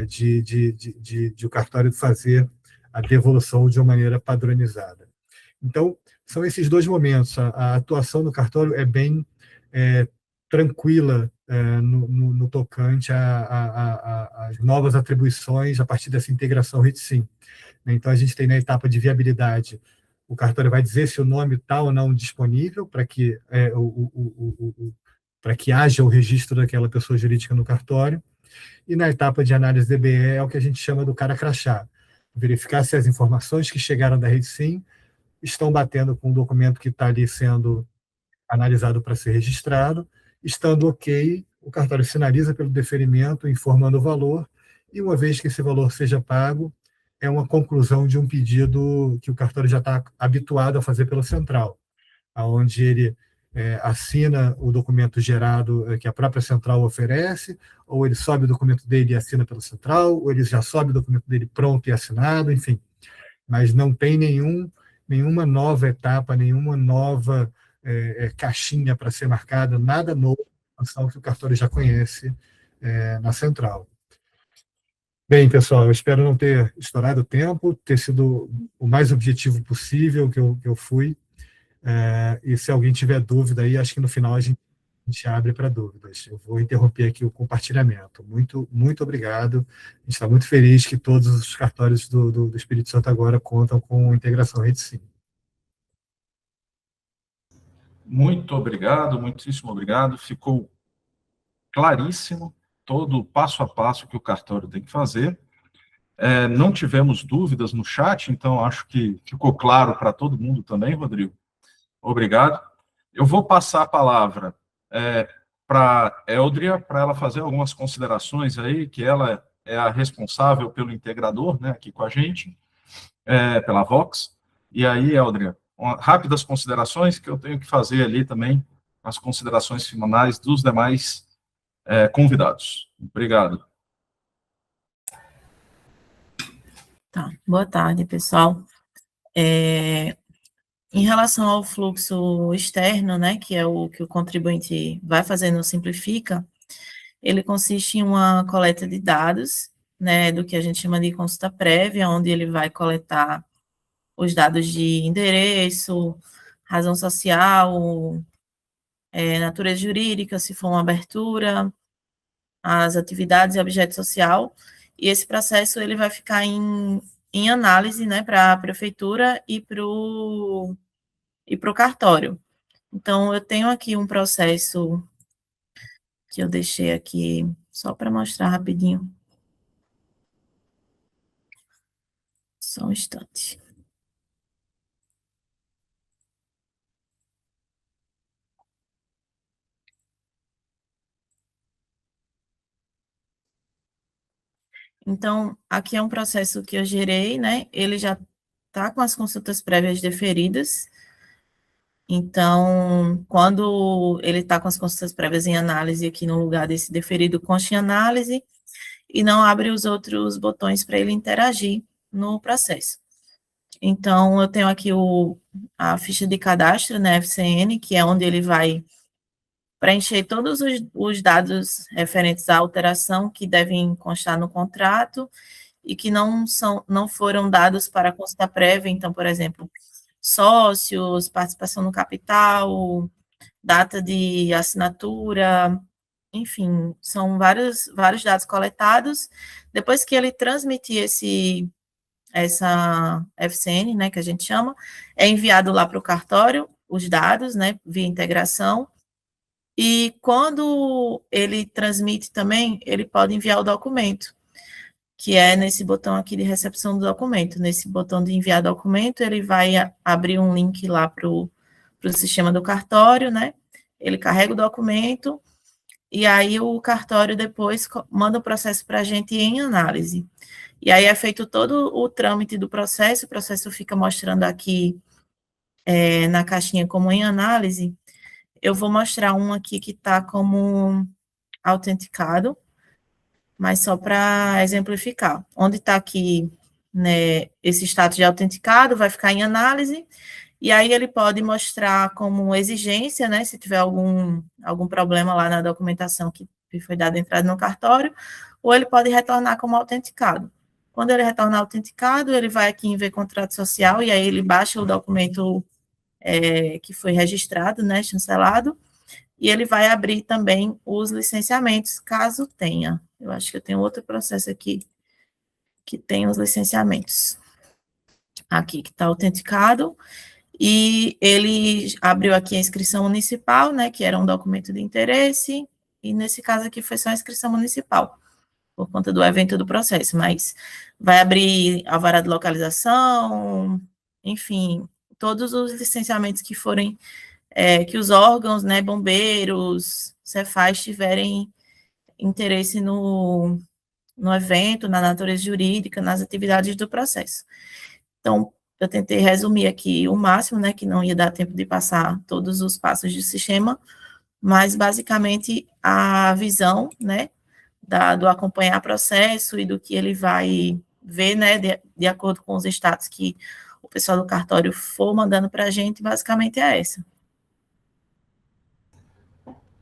de o cartório fazer a devolução de uma maneira padronizada. Então, são esses dois momentos. A atuação do cartório é bem tranquila no tocante às novas atribuições a partir dessa integração RIT-SIM. Então, a gente tem na etapa de viabilidade, o cartório vai dizer se o nome está ou não disponível para que, para que haja o registro daquela pessoa jurídica no cartório. E na etapa de análise DBE é o que a gente chama do cara crachá, verificar se as informações que chegaram da RIT-SIM estão batendo com o documento que está ali sendo analisado para ser registrado. Estando ok, o cartório sinaliza pelo deferimento, informando o valor, e uma vez que esse valor seja pago, é uma conclusão de um pedido que o cartório já está habituado a fazer pela Central, onde ele assina o documento gerado que a própria Central oferece, ou ele sobe o documento dele e assina pela Central, ou ele já sobe o documento dele pronto e assinado, enfim. Mas não tem nenhuma nova etapa, nenhuma nova caixinha para ser marcada, nada novo, que o cartório já conhece na Central. Bem, pessoal, eu espero não ter estourado o tempo, ter sido o mais objetivo possível que eu fui, e se alguém tiver dúvida aí, acho que no final a gente abre para dúvidas. Eu vou interromper aqui o compartilhamento. Muito, muito obrigado. A gente está muito feliz que todos os cartórios do Espírito Santo agora contam com integração RIT-SIM. Muito obrigado, muitíssimo obrigado. Ficou claríssimo todo o passo a passo que o cartório tem que fazer. Não tivemos dúvidas no chat, então acho que ficou claro para todo mundo também, Rodrigo. Obrigado. Eu vou passar a palavra para a Eldria, para ela fazer algumas considerações aí, que ela é a responsável pelo integrador, né, aqui com a gente, pela Vox. E aí, Eldria, rápidas considerações que eu tenho que fazer ali também, as considerações finais dos demais convidados. Obrigado. Tá. Boa tarde, pessoal. Em relação ao fluxo externo, né, que é o que o contribuinte vai fazer no Simplifica, ele consiste em uma coleta de dados, né, do que a gente chama de consulta prévia, onde ele vai coletar os dados de endereço, razão social, natureza jurídica, se for uma abertura, as atividades e objeto social, e esse processo ele vai ficar em análise, né, para a prefeitura e para o cartório. Então, eu tenho aqui um processo que eu deixei aqui só para mostrar rapidinho. Só um instante. Então, aqui é um processo que eu gerei, né? Ele já está com as consultas prévias deferidas. Então, quando ele está com as consultas prévias em análise, aqui no lugar desse deferido, consta em análise, e não abre os outros botões para ele interagir no processo. Então, eu tenho aqui a ficha de cadastro, né, FCN, que é onde ele vai preencher todos os dados referentes à alteração que devem constar no contrato e que não foram dados para a consulta prévia. Então, por exemplo, sócios, participação no capital, data de assinatura, enfim, são vários dados coletados. Depois que ele transmitir essa FCN, né, que a gente chama, é enviado lá para o cartório, os dados, né, via integração, e quando ele transmite também, ele pode enviar o documento, que é nesse botão aqui de recepção do documento. Nesse botão de enviar documento, ele vai abrir um link lá para o sistema do cartório, né? Ele carrega o documento, e aí o cartório depois manda o processo para a gente em análise. E aí é feito todo o trâmite do processo, o processo fica mostrando aqui na caixinha como em análise. Eu vou mostrar um aqui que está como autenticado, mas só para exemplificar. Onde está aqui né, esse status de autenticado, vai ficar em análise, e aí ele pode mostrar como exigência, né, se tiver algum problema lá na documentação que foi dada entrada no cartório, ou ele pode retornar como autenticado. Quando ele retornar autenticado, ele vai aqui em ver contrato social, e aí ele baixa o documento que foi registrado, né, chancelado, e ele vai abrir também os licenciamentos, caso tenha. Eu acho que eu tenho outro processo aqui que tem os licenciamentos. Aqui, que está autenticado, e ele abriu aqui a inscrição municipal, né, que era um documento de interesse, e nesse caso aqui foi só a inscrição municipal, por conta do evento do processo, mas vai abrir alvará de localização, enfim, todos os licenciamentos que forem, que os órgãos, né, bombeiros, Cefaz tiverem interesse no evento, na natureza jurídica, nas atividades do processo. Então, eu tentei resumir aqui o máximo, né, que não ia dar tempo de passar todos os passos do sistema, mas, basicamente, a visão, né, do acompanhar processo e do que ele vai ver, né, de acordo com os status que o pessoal do cartório for mandando para a gente, basicamente é essa.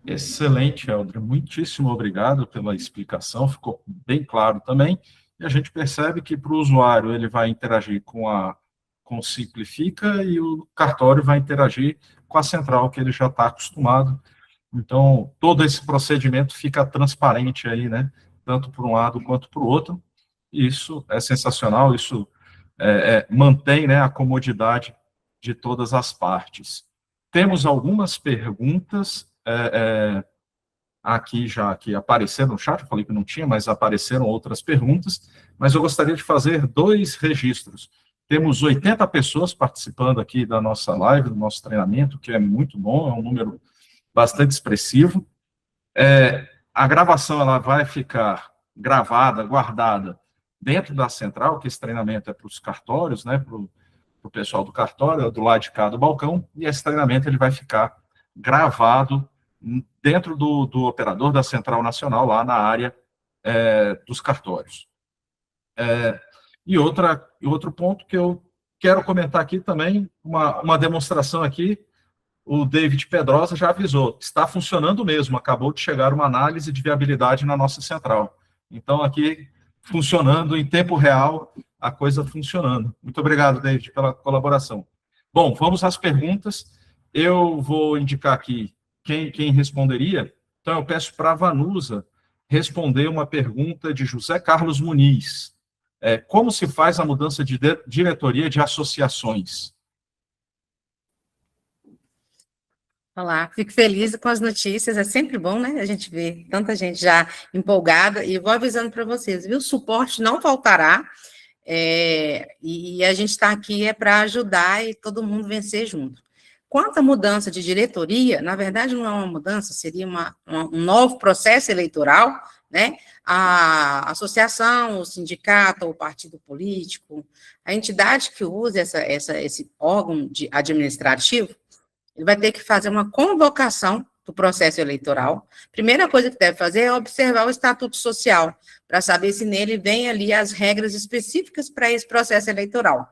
Excelente, Eldra. Muitíssimo obrigado pela explicação, ficou bem claro também. E a gente percebe que para o usuário ele vai interagir com o Simplifica e o cartório vai interagir com a central, que ele já está acostumado. Então, todo esse procedimento fica transparente aí, né? Tanto para um lado quanto para o outro. E isso é sensacional, isso mantém, né, a comodidade de todas as partes. Temos algumas perguntas aqui já que apareceram no chat, eu falei que não tinha, mas apareceram outras perguntas, mas eu gostaria de fazer 2 registros. Temos 80 pessoas participando aqui da nossa live, do nosso treinamento, que é muito bom, é um número bastante expressivo. A gravação ela vai ficar gravada, guardada dentro da central, que esse treinamento é para os cartórios, né, para o pessoal do cartório, do lado de cá do balcão, e esse treinamento ele vai ficar gravado dentro do operador da Central Nacional, lá na área dos cartórios. E outro ponto que eu quero comentar aqui também, uma demonstração aqui, o David Pedrosa já avisou, está funcionando mesmo, acabou de chegar uma análise de viabilidade na nossa central. Então, aqui, funcionando em tempo real, a coisa funcionando. Muito obrigado, David, pela colaboração. Bom, vamos às perguntas. Eu vou indicar aqui quem responderia. Então, eu peço para a Vanusa responder uma pergunta de José Carlos Muniz. Como se faz a mudança de diretoria de associações? Olá, fico feliz com as notícias, é sempre bom, né, a gente ver tanta gente já empolgada, e vou avisando para vocês, viu, o suporte não faltará, e a gente está aqui para ajudar e todo mundo vencer junto. Quanto à mudança de diretoria, na verdade não é uma mudança, seria um novo processo eleitoral, né, a associação, o sindicato, o partido político, a entidade que usa esse órgão administrativo, ele vai ter que fazer uma convocação do processo eleitoral. Primeira coisa que deve fazer é observar o estatuto social, para saber se nele vem ali as regras específicas para esse processo eleitoral.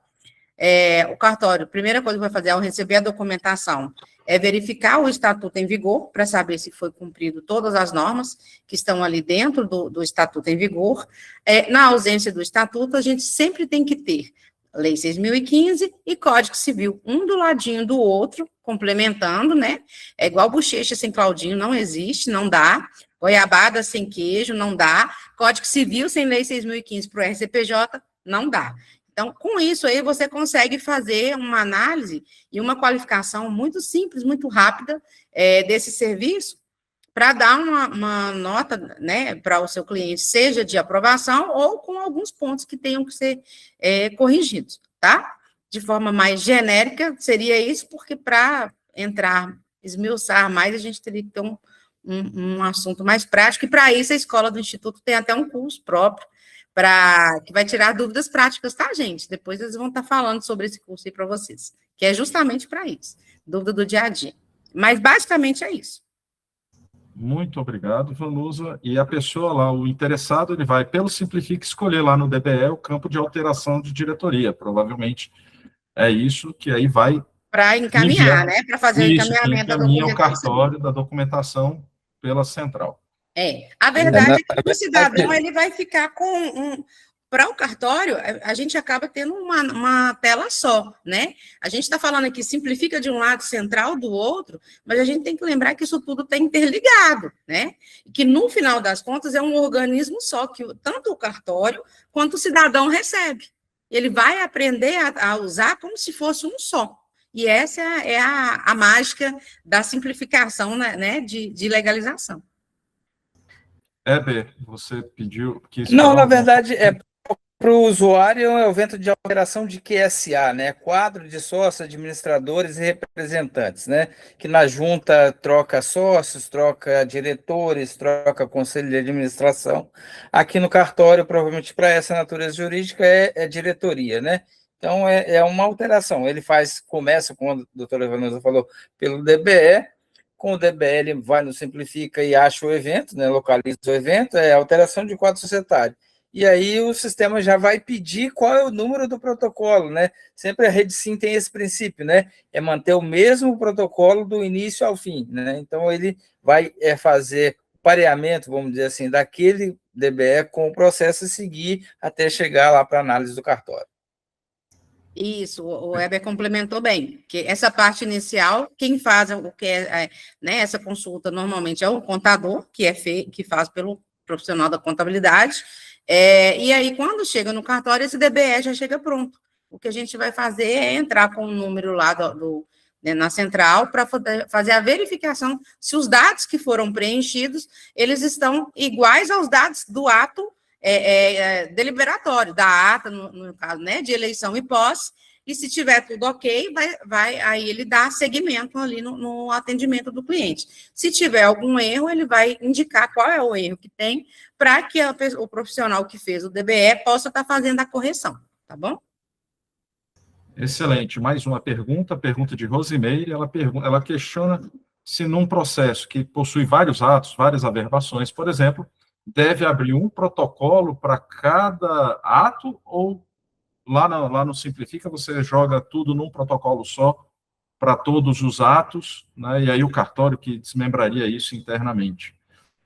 O cartório, a primeira coisa que vai fazer ao receber a documentação é verificar o estatuto em vigor, para saber se foi cumprido todas as normas que estão ali dentro do estatuto em vigor. Na ausência do estatuto, a gente sempre tem que ter Lei 6.015 e Código Civil, um do ladinho do outro, complementando, né? É igual bochecha sem Claudinho, não existe, não dá. Goiabada sem queijo, não dá. Código Civil sem Lei 6.015 para o RCPJ, não dá. Então, com isso aí, você consegue fazer uma análise e uma qualificação muito simples, muito rápida desse serviço, para dar uma nota, né, para o seu cliente, seja de aprovação ou com alguns pontos que tenham que ser corrigidos, tá? De forma mais genérica, seria isso, porque para esmiuçar mais, a gente teria que ter um assunto mais prático, e para isso a escola do Instituto tem até um curso próprio, que vai tirar dúvidas práticas, tá, gente? Depois eles vão estar falando sobre esse curso aí para vocês, que é justamente para isso, dúvida do dia a dia. Mas, basicamente, é isso. Muito obrigado, Vanusa. E a pessoa lá, o interessado, ele vai, pelo Simplifica, escolher lá no DBE o campo de alteração de diretoria. Provavelmente é isso que aí vai para encaminhar, né? Para fazer o encaminhamento da documentação. documentação. O cartório da documentação pela central. A verdade é que o cidadão ele vai ficar com para o cartório, a gente acaba tendo uma tela só, né? A gente está falando aqui, simplifica de um lado, central do outro, mas a gente tem que lembrar que isso tudo está interligado, né? E que, no final das contas, é um organismo só, que tanto o cartório quanto o cidadão recebe. Ele vai aprender a usar como se fosse um só. E essa é a mágica da simplificação, né, de legalização. Heber, você pediu... Não, na verdade, para o usuário é um evento de alteração de QSA, né? Quadro de sócios, administradores e representantes, né? Que na junta troca sócios, troca diretores, troca conselho de administração. Aqui no cartório, provavelmente para essa natureza jurídica, é diretoria, né? Então, é uma alteração. Ele começa, como a doutora Vanusa falou, pelo DBE. Com o DBE, ele vai no Simplifica e acha o evento, né? Localiza o evento, é alteração de quadro societário. E aí o sistema já vai pedir qual é o número do protocolo, né? Sempre a Rede Sim tem esse princípio, né? É manter o mesmo protocolo do início ao fim, né? Então, ele vai fazer o pareamento, vamos dizer assim, daquele DBE com o processo a seguir até chegar lá para a análise do cartório. Isso, o Heber complementou bem, que essa parte inicial, quem faz o que né, essa consulta normalmente é o contador, que faz pelo profissional da contabilidade, e aí quando chega no cartório, esse DBE já chega pronto. O que a gente vai fazer é entrar com o número lá né, na central para fazer a verificação se os dados que foram preenchidos, eles estão iguais aos dados do ato deliberatório, da ata, no caso, né, de eleição e posse, e se tiver tudo ok, aí ele dá seguimento ali no atendimento do cliente. Se tiver algum erro, ele vai indicar qual é o erro que tem, para que o profissional que fez o DBE possa estar fazendo a correção, tá bom? Excelente. Mais uma pergunta de Rosimeire. Ela questiona se num processo que possui vários atos, várias averbações, por exemplo, deve abrir um protocolo para cada ato, ou lá no Simplifica você joga tudo num protocolo só para todos os atos, né, e aí o cartório que desmembraria isso internamente.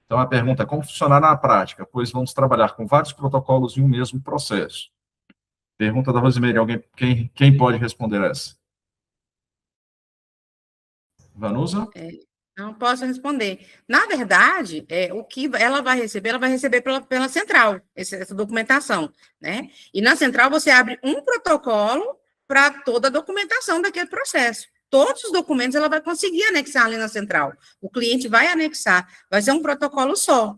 Então, a pergunta é como funcionar na prática, pois vamos trabalhar com vários protocolos em um mesmo processo. Pergunta da Rosimeire, quem pode responder essa? Vanusa? Não posso responder. Na verdade, o que ela vai receber pela central, essa documentação, né? E na central você abre um protocolo para toda a documentação daquele processo. Todos os documentos ela vai conseguir anexar ali na central. O cliente vai anexar, vai ser um protocolo só.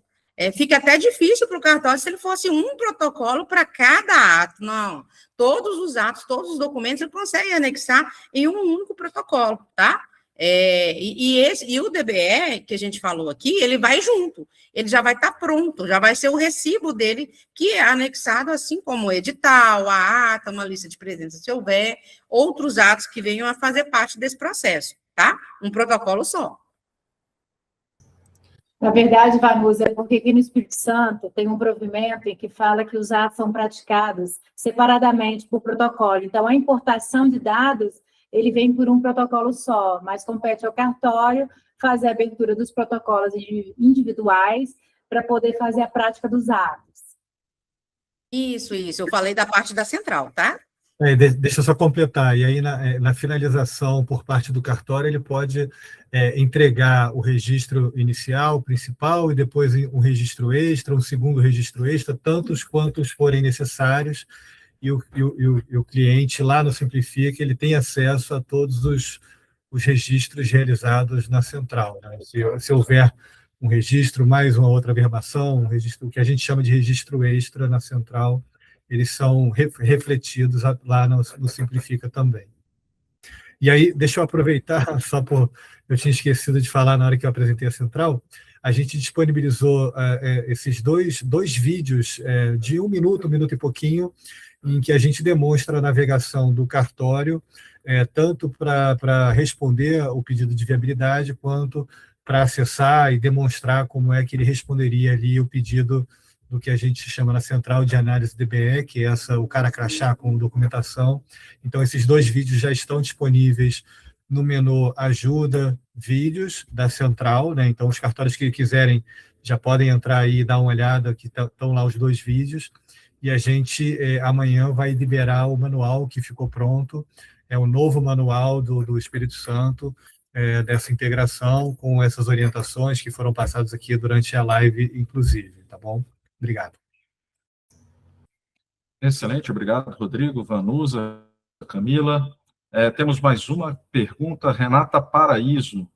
Fica até difícil para o cartório se ele fosse um protocolo para cada ato. Não, todos os atos, todos os documentos ele consegue anexar em um único protocolo, tá? E o DBE, que a gente falou aqui, ele vai junto, ele já vai estar pronto, já vai ser o recibo dele, que é anexado, assim como o edital, a ata, uma lista de presença, se houver, outros atos que venham a fazer parte desse processo, tá? Um protocolo só. Na verdade, Vanusa, é porque aqui no Espírito Santo tem um provimento em que fala que os atos são praticados separadamente por protocolo. Então, a importação de dados ele vem por um protocolo só, mas compete ao cartório fazer a abertura dos protocolos individuais para poder fazer a prática dos atos. Isso, eu falei da parte da central, tá? Deixa eu só completar, e aí na finalização por parte do cartório, ele pode entregar o registro inicial, principal, e depois um registro extra, um segundo registro extra, tantos quantos forem necessários, e o cliente lá no Simplifica, ele tem acesso a todos os registros realizados na central, né? Se houver um registro, mais uma outra averbação, um registro, o que a gente chama de registro extra na central, eles são refletidos lá no Simplifica também. E aí, deixa eu aproveitar, eu tinha esquecido de falar na hora que eu apresentei a central, a gente disponibilizou esses dois vídeos de um minuto e pouquinho, em que a gente demonstra a navegação do cartório, tanto para responder o pedido de viabilidade, quanto para acessar e demonstrar como é que ele responderia ali o pedido do que a gente chama na central de análise DBE, que é o cara crachá com documentação. Então, esses 2 vídeos já estão disponíveis no menu Ajuda, Vídeos, da central, né? Então, os cartórios que quiserem já podem entrar aí e dar uma olhada, que estão lá os 2 vídeos, e a gente amanhã vai liberar o manual que ficou pronto, é o novo manual do Espírito Santo, dessa integração com essas orientações que foram passadas aqui durante a live, inclusive, tá bom? Obrigado. Excelente, obrigado, Rodrigo, Vanusa, Camila. Temos mais uma pergunta, Renata Paraíso.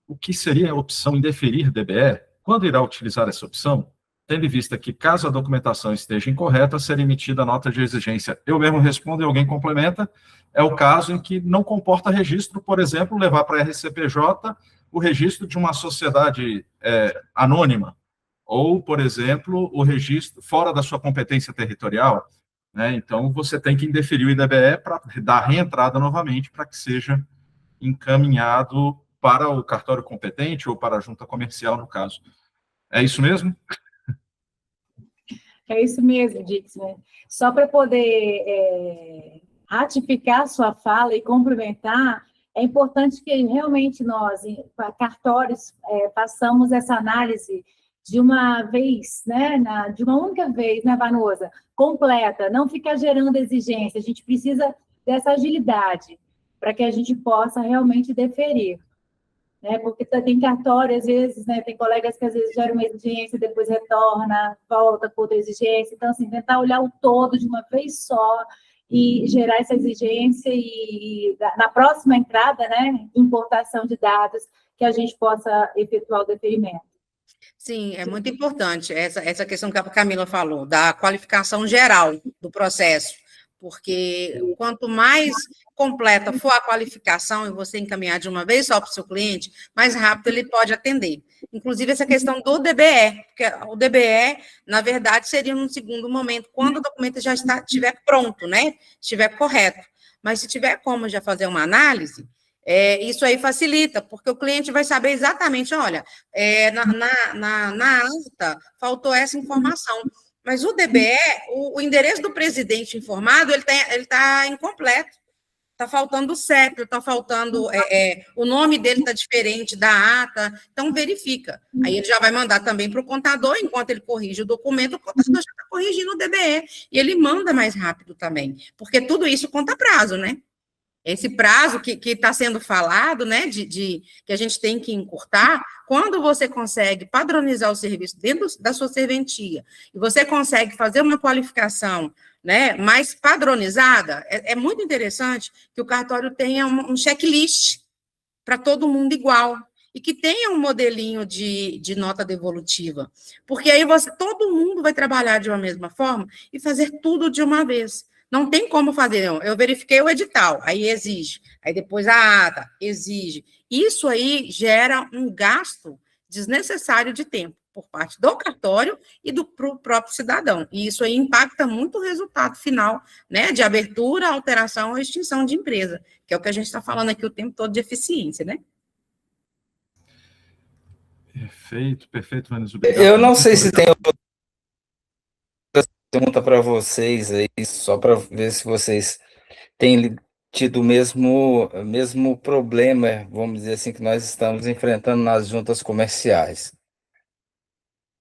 O que seria a opção indeferir DBE? Quando irá utilizar essa opção? Tendo em vista que, caso a documentação esteja incorreta, será emitida nota de exigência. Eu mesmo respondo e alguém complementa. É o caso em que não comporta registro, por exemplo, levar para a RCPJ o registro de uma sociedade anônima, ou, por exemplo, o registro fora da sua competência territorial, né? Então, você tem que indeferir o IDBE para dar reentrada novamente para que seja encaminhado para o cartório competente ou para a junta comercial, no caso. É isso mesmo? É isso mesmo, Dixon. Só para poder ratificar sua fala e complementar, é importante que realmente nós, cartórios, façamos essa análise de uma vez, né, de uma única vez, né, Vanusa, completa, não ficar gerando exigência. A gente precisa dessa agilidade para que a gente possa realmente deferir. Né, porque tem cartório, às vezes, né, tem colegas que às vezes geram uma exigência, depois retorna, volta com outra exigência. Então, assim, tentar olhar o todo de uma vez só e gerar essa exigência e na próxima entrada, né, importação de dados, que a gente possa efetuar o deferimento. Sim, é muito importante essa questão que a Camila falou, da qualificação geral do processo, porque quanto mais completa for a qualificação e você encaminhar de uma vez só para o seu cliente, mais rápido ele pode atender. Inclusive, essa questão do DBE, porque o DBE, na verdade, seria num segundo momento, quando o documento já estiver pronto, né? Estiver correto. Mas se tiver como já fazer uma análise, isso aí facilita, porque o cliente vai saber exatamente, olha, na ata faltou essa informação. Mas o DBE, o endereço do presidente informado, ele tá incompleto. Está faltando o CEP, está faltando, o nome dele está diferente da ata, então verifica. Aí ele já vai mandar também para o contador, enquanto ele corrige o documento, o contador já está corrigindo o DBE, e ele manda mais rápido também, porque tudo isso conta prazo, né? Esse prazo que está sendo falado, né, que a gente tem que encurtar, quando você consegue padronizar o serviço dentro da sua serventia, e você consegue fazer uma qualificação, né, mais padronizada, é muito interessante que o cartório tenha um checklist para todo mundo igual, e que tenha um modelinho de nota devolutiva, porque aí todo mundo vai trabalhar de uma mesma forma e fazer tudo de uma vez. Não tem como fazer, não. Eu verifiquei o edital, aí exige. Aí depois a ata, exige. Isso aí gera um gasto desnecessário de tempo por parte do cartório e pro próprio cidadão. E isso aí impacta muito o resultado final, né, de abertura, alteração ou extinção de empresa, que é o que a gente está falando aqui o tempo todo de eficiência, né? Perfeito, Vanessa. Obrigado. Eu não sei se tem outra pergunta para vocês aí, só para ver se vocês têm tido o mesmo problema, vamos dizer assim, que nós estamos enfrentando nas juntas comerciais.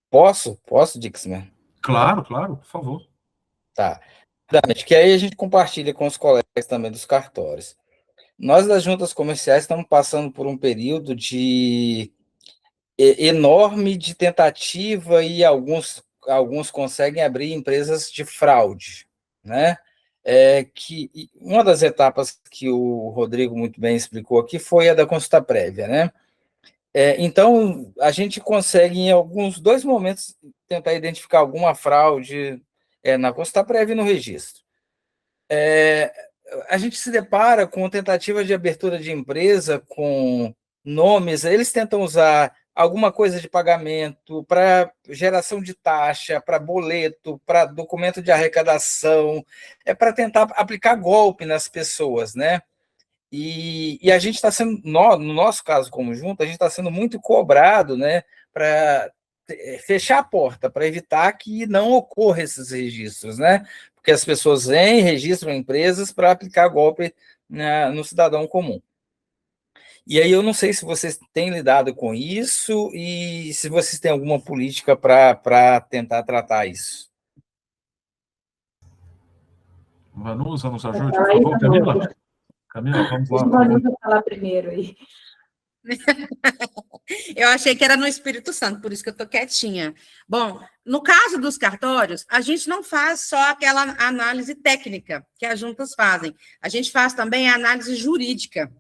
Posso, Dixman? Claro, por favor. Tá. Que aí a gente compartilha com os colegas também dos cartórios. Nós, das juntas comerciais, estamos passando por um período enorme de tentativa e alguns conseguem abrir empresas de fraude, né? Que uma das etapas que o Rodrigo muito bem explicou aqui foi a da consulta prévia, né? Então, a gente consegue, em alguns 2 momentos, tentar identificar alguma fraude na consulta prévia e no registro. A gente se depara com tentativa de abertura de empresa com nomes, eles tentam usar alguma coisa de pagamento para geração de taxa, para boleto, para documento de arrecadação, para tentar aplicar golpe nas pessoas, né? E a gente está sendo, no nosso caso como junta, a gente está sendo muito cobrado, né, para fechar a porta, para evitar que não ocorra esses registros, né? Porque as pessoas vêm, registram empresas para aplicar golpe no cidadão comum. E aí eu não sei se vocês têm lidado com isso e se vocês têm alguma política para tentar tratar isso. Vanusa, nos ajude, por favor, Camila. Camila, vamos lá. Deixa a Vanusa falar primeiro aí. Eu achei que era no Espírito Santo, por isso que eu estou quietinha. Bom, no caso dos cartórios, a gente não faz só aquela análise técnica que as juntas fazem, a gente faz também a análise jurídica.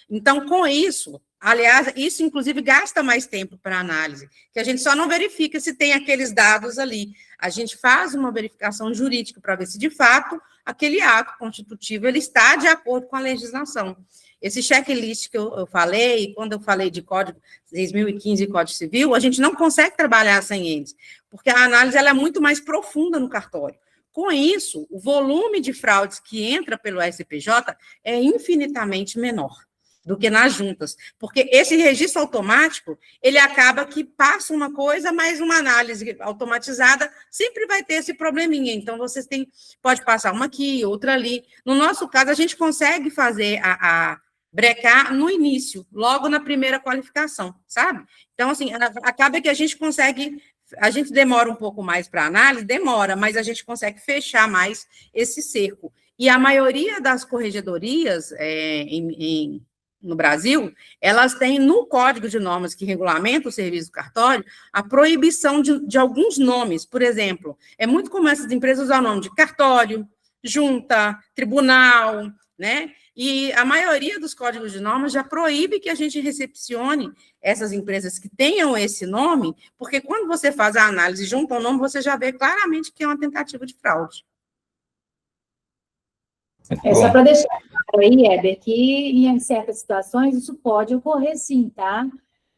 Então, com isso, aliás, isso inclusive gasta mais tempo para análise, que a gente só não verifica se tem aqueles dados ali. A gente faz uma verificação jurídica para ver se, de fato, aquele ato constitutivo ele está de acordo com a legislação. Esse checklist que eu falei, quando eu falei de Código 2015 e Código Civil, a gente não consegue trabalhar sem eles, porque a análise ela é muito mais profunda no cartório. Com isso, o volume de fraudes que entra pelo SPJ é infinitamente menor do que nas juntas, porque esse registro automático, ele acaba que passa uma coisa, mas uma análise automatizada sempre vai ter esse probleminha, então vocês pode passar uma aqui, outra ali. No nosso caso, a gente consegue fazer brecar no início, logo na primeira qualificação, sabe? Então, assim, acaba que a gente consegue, a gente demora um pouco mais para análise, demora, mas a gente consegue fechar mais esse cerco. E a maioria das corregedorias no Brasil, elas têm no Código de Normas que regulamenta o serviço do cartório a proibição de alguns nomes. Por exemplo, é muito comum essas empresas usar o nome de cartório, junta, tribunal, né? E a maioria dos códigos de normas já proíbe que a gente recepcione essas empresas que tenham esse nome, porque quando você faz a análise junto ao nome, você já vê claramente que é uma tentativa de fraude. Só para deixar claro aí, Heber, que em certas situações isso pode ocorrer sim, tá?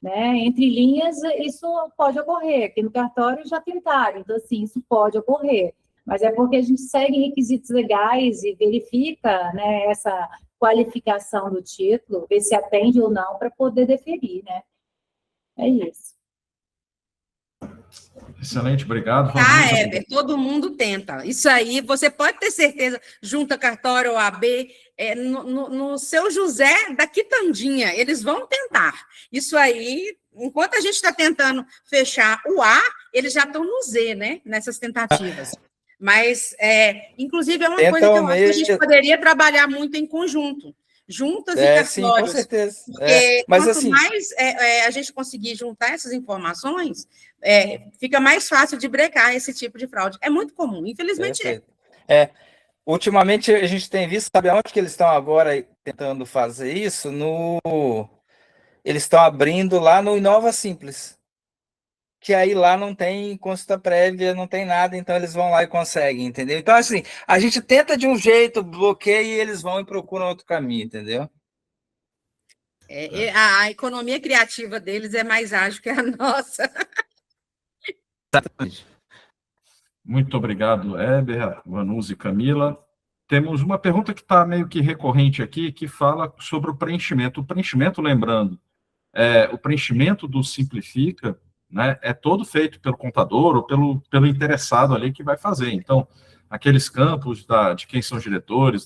Né? Entre linhas, isso pode ocorrer. Aqui no cartório já tentaram, então, assim, isso pode ocorrer. Mas é porque a gente segue requisitos legais e verifica, né, essa qualificação do título, ver se atende ou não, para poder deferir, né? É isso. Excelente, obrigado. Heber, todo mundo tenta. Isso aí, você pode ter certeza, junta cartório, OAB, no seu José da Quitandinha, eles vão tentar. Isso aí, enquanto a gente está tentando fechar o A, eles já estão no Z, né, nessas tentativas. Mas, inclusive, é uma coisa que eu acho que a gente poderia trabalhar muito em conjunto. Juntas e cartórios. Sim, com certeza. Porque mas, quanto assim, mais a gente conseguir juntar essas informações, fica mais fácil de brecar esse tipo de fraude. É muito comum, infelizmente Ultimamente, a gente tem visto, sabe onde que eles estão agora tentando fazer isso? Eles estão abrindo lá no Inova Simples, que aí lá não tem consulta prévia, não tem nada, então eles vão lá e conseguem, entendeu? Então, assim, a gente tenta de um jeito, bloqueia e eles vão e procuram outro caminho, entendeu? A economia criativa deles é mais ágil que a nossa. Exatamente. Muito obrigado, Heber, Vanusa e Camila. Temos uma pergunta que está meio que recorrente aqui, que fala sobre o preenchimento. O preenchimento, lembrando, o preenchimento do Simplifica, né, é todo feito pelo contador ou pelo interessado ali que vai fazer. Então, aqueles campos de quem são os diretores,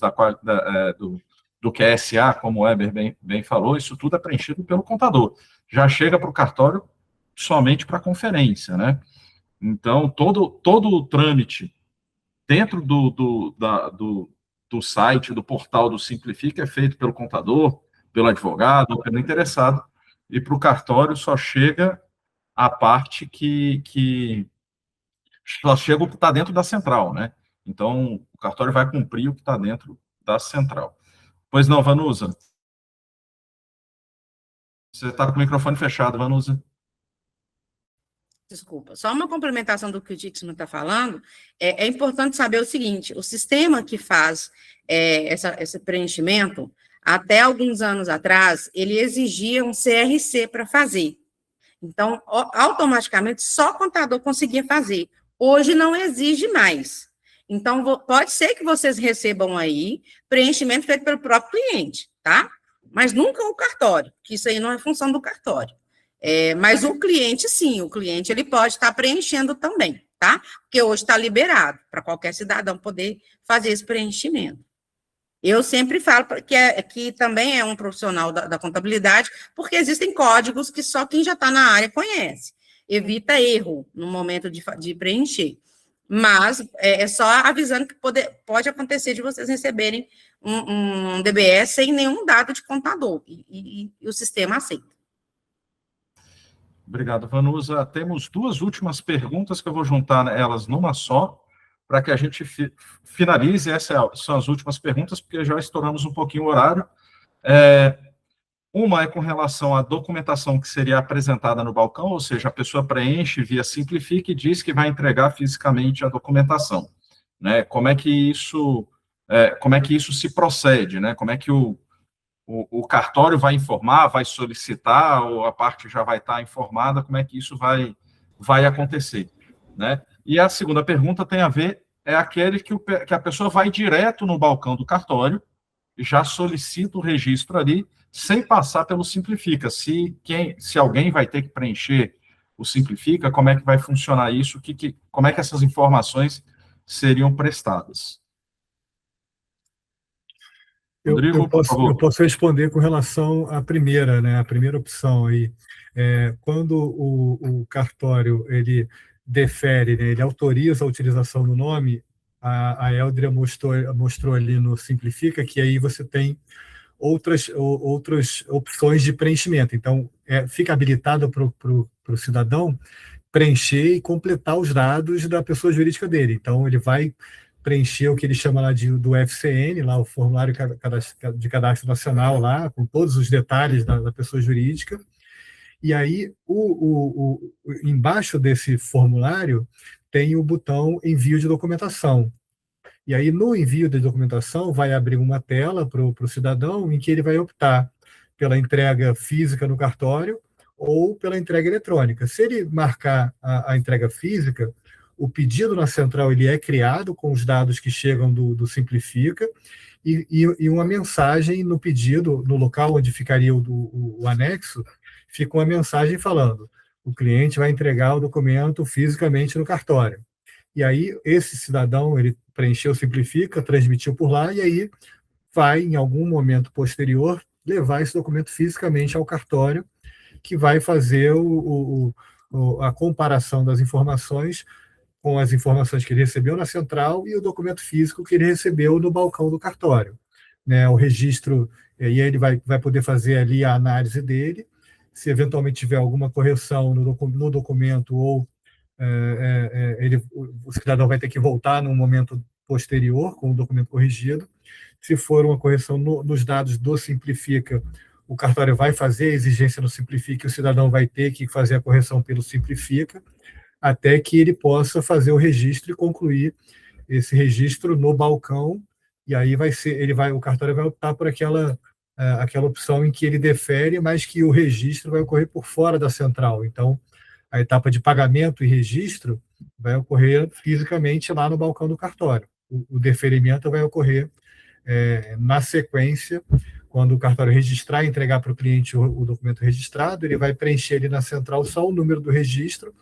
do QSA, como o Heber bem falou, isso tudo é preenchido pelo contador. Já chega para o cartório somente para conferência, né? Então, todo o trâmite dentro do site, do portal do Simplifica, é feito pelo contador, pelo advogado, pelo interessado, e para o cartório só chega a parte que só chega o que está dentro da central, né? Então, o cartório vai cumprir o que está dentro da central. Pois não, Vanusa? Você está com o microfone fechado, Vanusa. Desculpa, só uma complementação do que o Dixon está falando, é importante saber o seguinte, o sistema que faz esse preenchimento, até alguns anos atrás, ele exigia um CRC para fazer. Então, automaticamente, só o contador conseguia fazer. Hoje não exige mais. Então, pode ser que vocês recebam aí preenchimento feito pelo próprio cliente, tá? Mas nunca o cartório, que isso aí não é função do cartório. Mas o cliente, sim, o cliente ele pode estar preenchendo também, tá? Porque hoje está liberado para qualquer cidadão poder fazer esse preenchimento. Eu sempre falo que também é um profissional da contabilidade, porque existem códigos que só quem já está na área conhece. Evita erro no momento de preencher. Mas é só avisando que pode acontecer de vocês receberem um DBS sem nenhum dado de contador, e o sistema aceita. Obrigado, Vanusa. Temos duas últimas perguntas que eu vou juntar elas numa só, para que a gente finalize. Essas são as últimas perguntas, porque já estouramos um pouquinho o horário. Uma é com relação à documentação que seria apresentada no balcão, ou seja, a pessoa preenche via Simplifica e diz que vai entregar fisicamente a documentação, né? Como é que isso se procede, né? Como é que o cartório vai informar, vai solicitar, ou a parte já vai estar informada, como é que isso vai acontecer, né? E a segunda pergunta tem a ver, aquele que a pessoa vai direto no balcão do cartório, já solicita o registro ali, sem passar pelo Simplifica. Se alguém vai ter que preencher o Simplifica, como é que vai funcionar isso? Como é que essas informações seriam prestadas? Rodrigo, eu posso responder com relação à primeira, né? A primeira opção aí. Quando o cartório ele defere, né, ele autoriza a utilização do nome, a Eldria mostrou ali no Simplifica que aí você tem outras opções de preenchimento. Então, fica habilitado para o cidadão preencher e completar os dados da pessoa jurídica dele. Então, ele vai preencher o que ele chama lá do FCN, lá o formulário de cadastro nacional, lá, com todos os detalhes da pessoa jurídica. E aí, embaixo desse formulário, tem o botão envio de documentação. E aí, no envio de documentação, vai abrir uma tela para o cidadão em que ele vai optar pela entrega física no cartório ou pela entrega eletrônica. Se ele marcar a entrega física, o pedido na central ele é criado com os dados que chegam do Simplifica e uma mensagem no pedido, no local onde ficaria o anexo, fica uma mensagem falando: o cliente vai entregar o documento fisicamente no cartório. E aí, esse cidadão, ele preencheu, Simplifica, transmitiu por lá, e aí vai, em algum momento posterior, levar esse documento fisicamente ao cartório, que vai fazer a comparação das informações com as informações que ele recebeu na central e o documento físico que ele recebeu no balcão do cartório, né? O registro, e aí ele vai poder fazer ali a análise dele, se eventualmente tiver alguma correção no documento ou o cidadão vai ter que voltar num momento posterior com o documento corrigido. Se for uma correção nos dados do Simplifica, o cartório vai fazer a exigência no Simplifica e o cidadão vai ter que fazer a correção pelo Simplifica, até que ele possa fazer o registro e concluir esse registro no balcão, e aí o cartório vai optar por aquela opção em que ele defere, mas que o registro vai ocorrer por fora da central. Então, a etapa de pagamento e registro vai ocorrer fisicamente lá no balcão do cartório. O deferimento vai ocorrer na sequência, quando o cartório registrar e entregar para o cliente o documento registrado, ele vai preencher ali na central só o número do registro,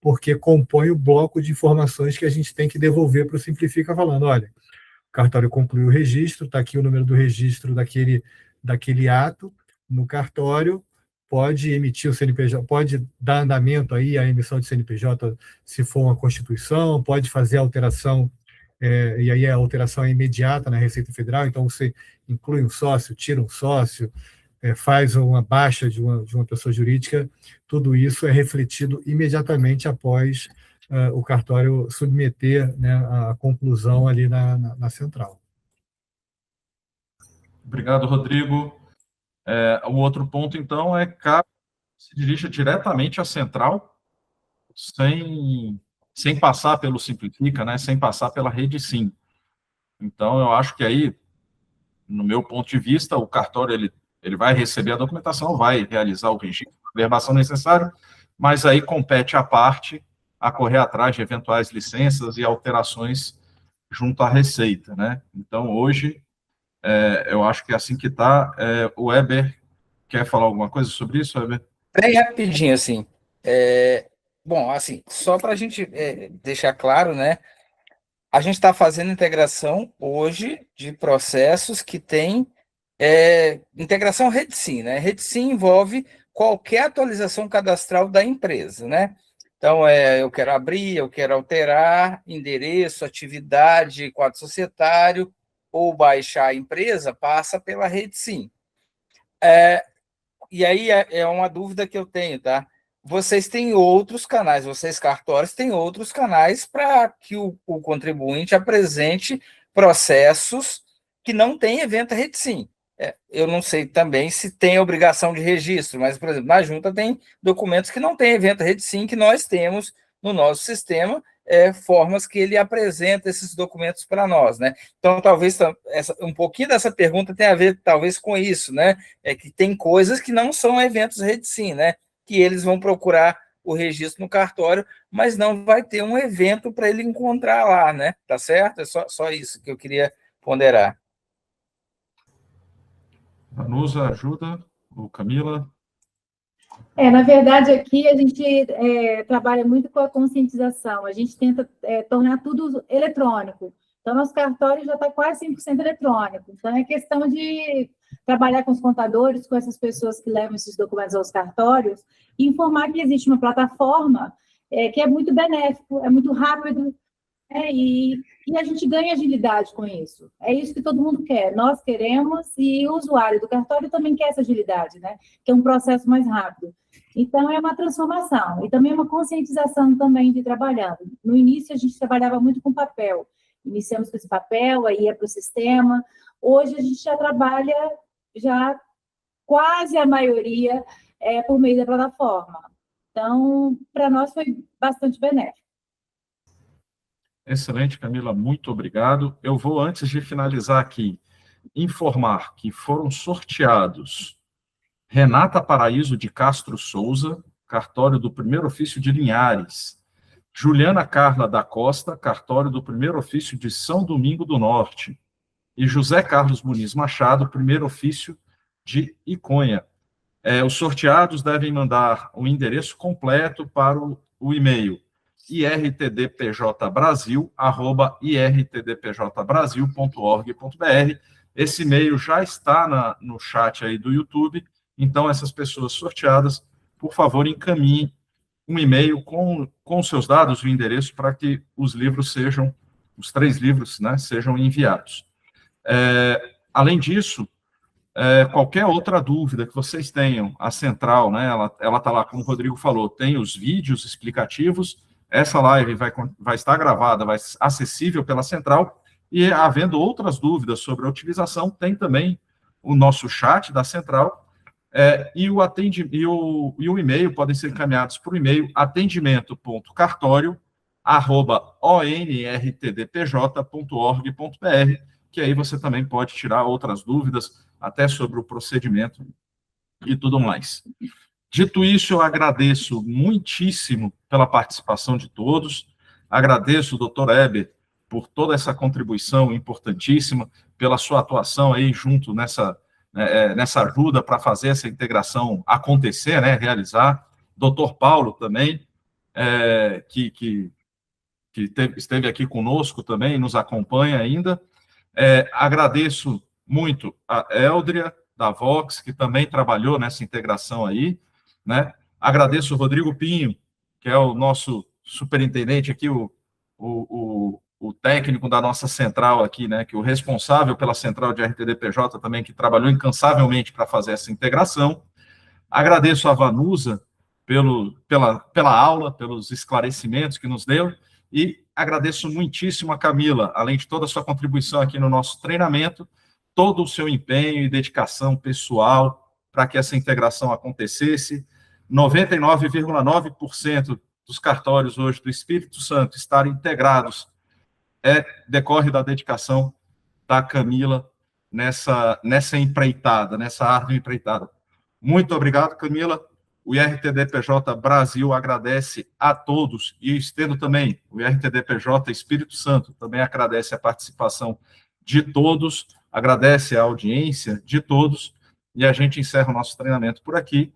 porque compõe o bloco de informações que a gente tem que devolver para o Simplifica, falando: olha, o cartório concluiu o registro, está aqui o número do registro daquele ato no cartório, pode emitir o CNPJ, pode dar andamento aí à emissão de CNPJ se for uma constituição, pode fazer alteração, e aí a alteração é imediata na Receita Federal, então você inclui um sócio, tira um sócio, faz uma baixa de uma pessoa jurídica, tudo isso é refletido imediatamente após o cartório submeter, né, a conclusão ali na central. Obrigado, Rodrigo. O outro ponto, então, é que se dirija diretamente à central, sem passar pelo Simplifica, né, sem passar pela rede SIM. Então, eu acho que aí, no meu ponto de vista, o cartório ele vai receber a documentação, vai realizar o registro, a verbação necessária, mas aí compete à parte a correr atrás de eventuais licenças e alterações junto à Receita, né? Então, hoje, Eu acho que é assim que está. O Weber quer falar alguma coisa sobre isso, Weber? Bem rapidinho, assim. Bom, assim, só para a gente deixar claro, né? A gente está fazendo integração hoje de processos que têm integração RedSym, né? RedSym envolve qualquer atualização cadastral da empresa, né? Então, eu quero abrir, eu quero alterar endereço, atividade, quadro societário, ou baixar a empresa, passa pela RedSym. E aí é uma dúvida que eu tenho, tá? Vocês têm outros canais, vocês cartórios têm outros canais para que o contribuinte apresente processos que não têm evento RedSym. Eu não sei também se tem obrigação de registro, mas, por exemplo, na junta tem documentos que não têm evento RedSym, que nós temos no nosso sistema, formas que ele apresenta esses documentos para nós, né? Então, talvez um pouquinho dessa pergunta tenha a ver, talvez, com isso, né? Que tem coisas que não são eventos RedSym, né? Que eles vão procurar o registro no cartório, mas não vai ter um evento para ele encontrar lá, né? Tá certo? É só isso que eu queria ponderar. Vanusa, ajuda? Ou Camila? Na verdade, aqui a gente trabalha muito com a conscientização, a gente tenta tornar tudo eletrônico. Então, nosso cartório já está quase 100% eletrônico. Então, é questão de trabalhar com os contadores, com essas pessoas que levam esses documentos aos cartórios, e informar que existe uma plataforma que é muito benéfico, é muito rápido, e a gente ganha agilidade com isso. É isso que todo mundo quer, nós queremos, e o usuário do cartório também quer essa agilidade, né? Que é um processo mais rápido. Então, é uma transformação, e também é uma conscientização também de trabalhando. No início, a gente trabalhava muito com papel, iniciamos com esse papel, aí ia para o sistema. Hoje, a gente já trabalha, já quase a maioria, por meio da plataforma. Então, para nós foi bastante benéfico. Excelente, Camila, muito obrigado. Eu vou, antes de finalizar aqui, informar que foram sorteados Renata Paraíso de Castro Souza, cartório do Primeiro Ofício de Linhares, Juliana Carla da Costa, cartório do Primeiro Ofício de São Domingo do Norte, e José Carlos Muniz Machado, Primeiro Ofício de Iconha. Os sorteados devem mandar o endereço completo para o e-mail irtdpjbrasil@irtdpjbrasil.org.br. Esse e-mail já está no chat aí do YouTube, então essas pessoas sorteadas, por favor, encaminhem um e-mail com seus dados, o endereço, para que os 3 livros, né, sejam enviados. Além disso, qualquer outra dúvida que vocês tenham, a central, né, ela está lá, como o Rodrigo falou, tem os vídeos explicativos. Essa live vai estar gravada, vai ser acessível pela central, e havendo outras dúvidas sobre a utilização, tem também o nosso chat da central, e o e-mail podem ser encaminhados por e-mail atendimento.cartório@onrtdpj.org.br, que aí você também pode tirar outras dúvidas, até sobre o procedimento e tudo mais. Dito isso, eu agradeço muitíssimo pela participação de todos, agradeço o doutor Heber por toda essa contribuição importantíssima, pela sua atuação aí junto nessa ajuda para fazer essa integração acontecer, né, realizar. Doutor Paulo também, que esteve aqui conosco também, nos acompanha ainda. Agradeço muito a Eldria, da Vox, que também trabalhou nessa integração aí, né? Agradeço o Rodrigo Pinho, que é o nosso superintendente aqui, o técnico da nossa central aqui, né? Que é o responsável pela central de RTDPJ também, que trabalhou incansavelmente para fazer essa integração. Agradeço a Vanusa pela aula, pelos esclarecimentos que nos deu, e agradeço muitíssimo a Camila, além de toda a sua contribuição aqui no nosso treinamento, todo o seu empenho e dedicação pessoal para que essa integração acontecesse. 99,9% dos cartórios hoje do Espírito Santo estarem integrados decorre da dedicação da Camila nessa empreitada, nessa árdua empreitada. Muito obrigado, Camila. O IRTDPJ Brasil agradece a todos, e estendo também, o IRTDPJ Espírito Santo também agradece a participação de todos. agradece a audiência de todos e a gente encerra o nosso treinamento por aqui,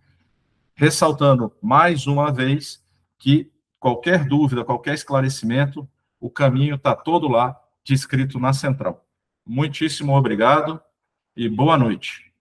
ressaltando mais uma vez que qualquer dúvida, qualquer esclarecimento, o caminho está todo lá, descrito na central. Muitíssimo obrigado e boa noite.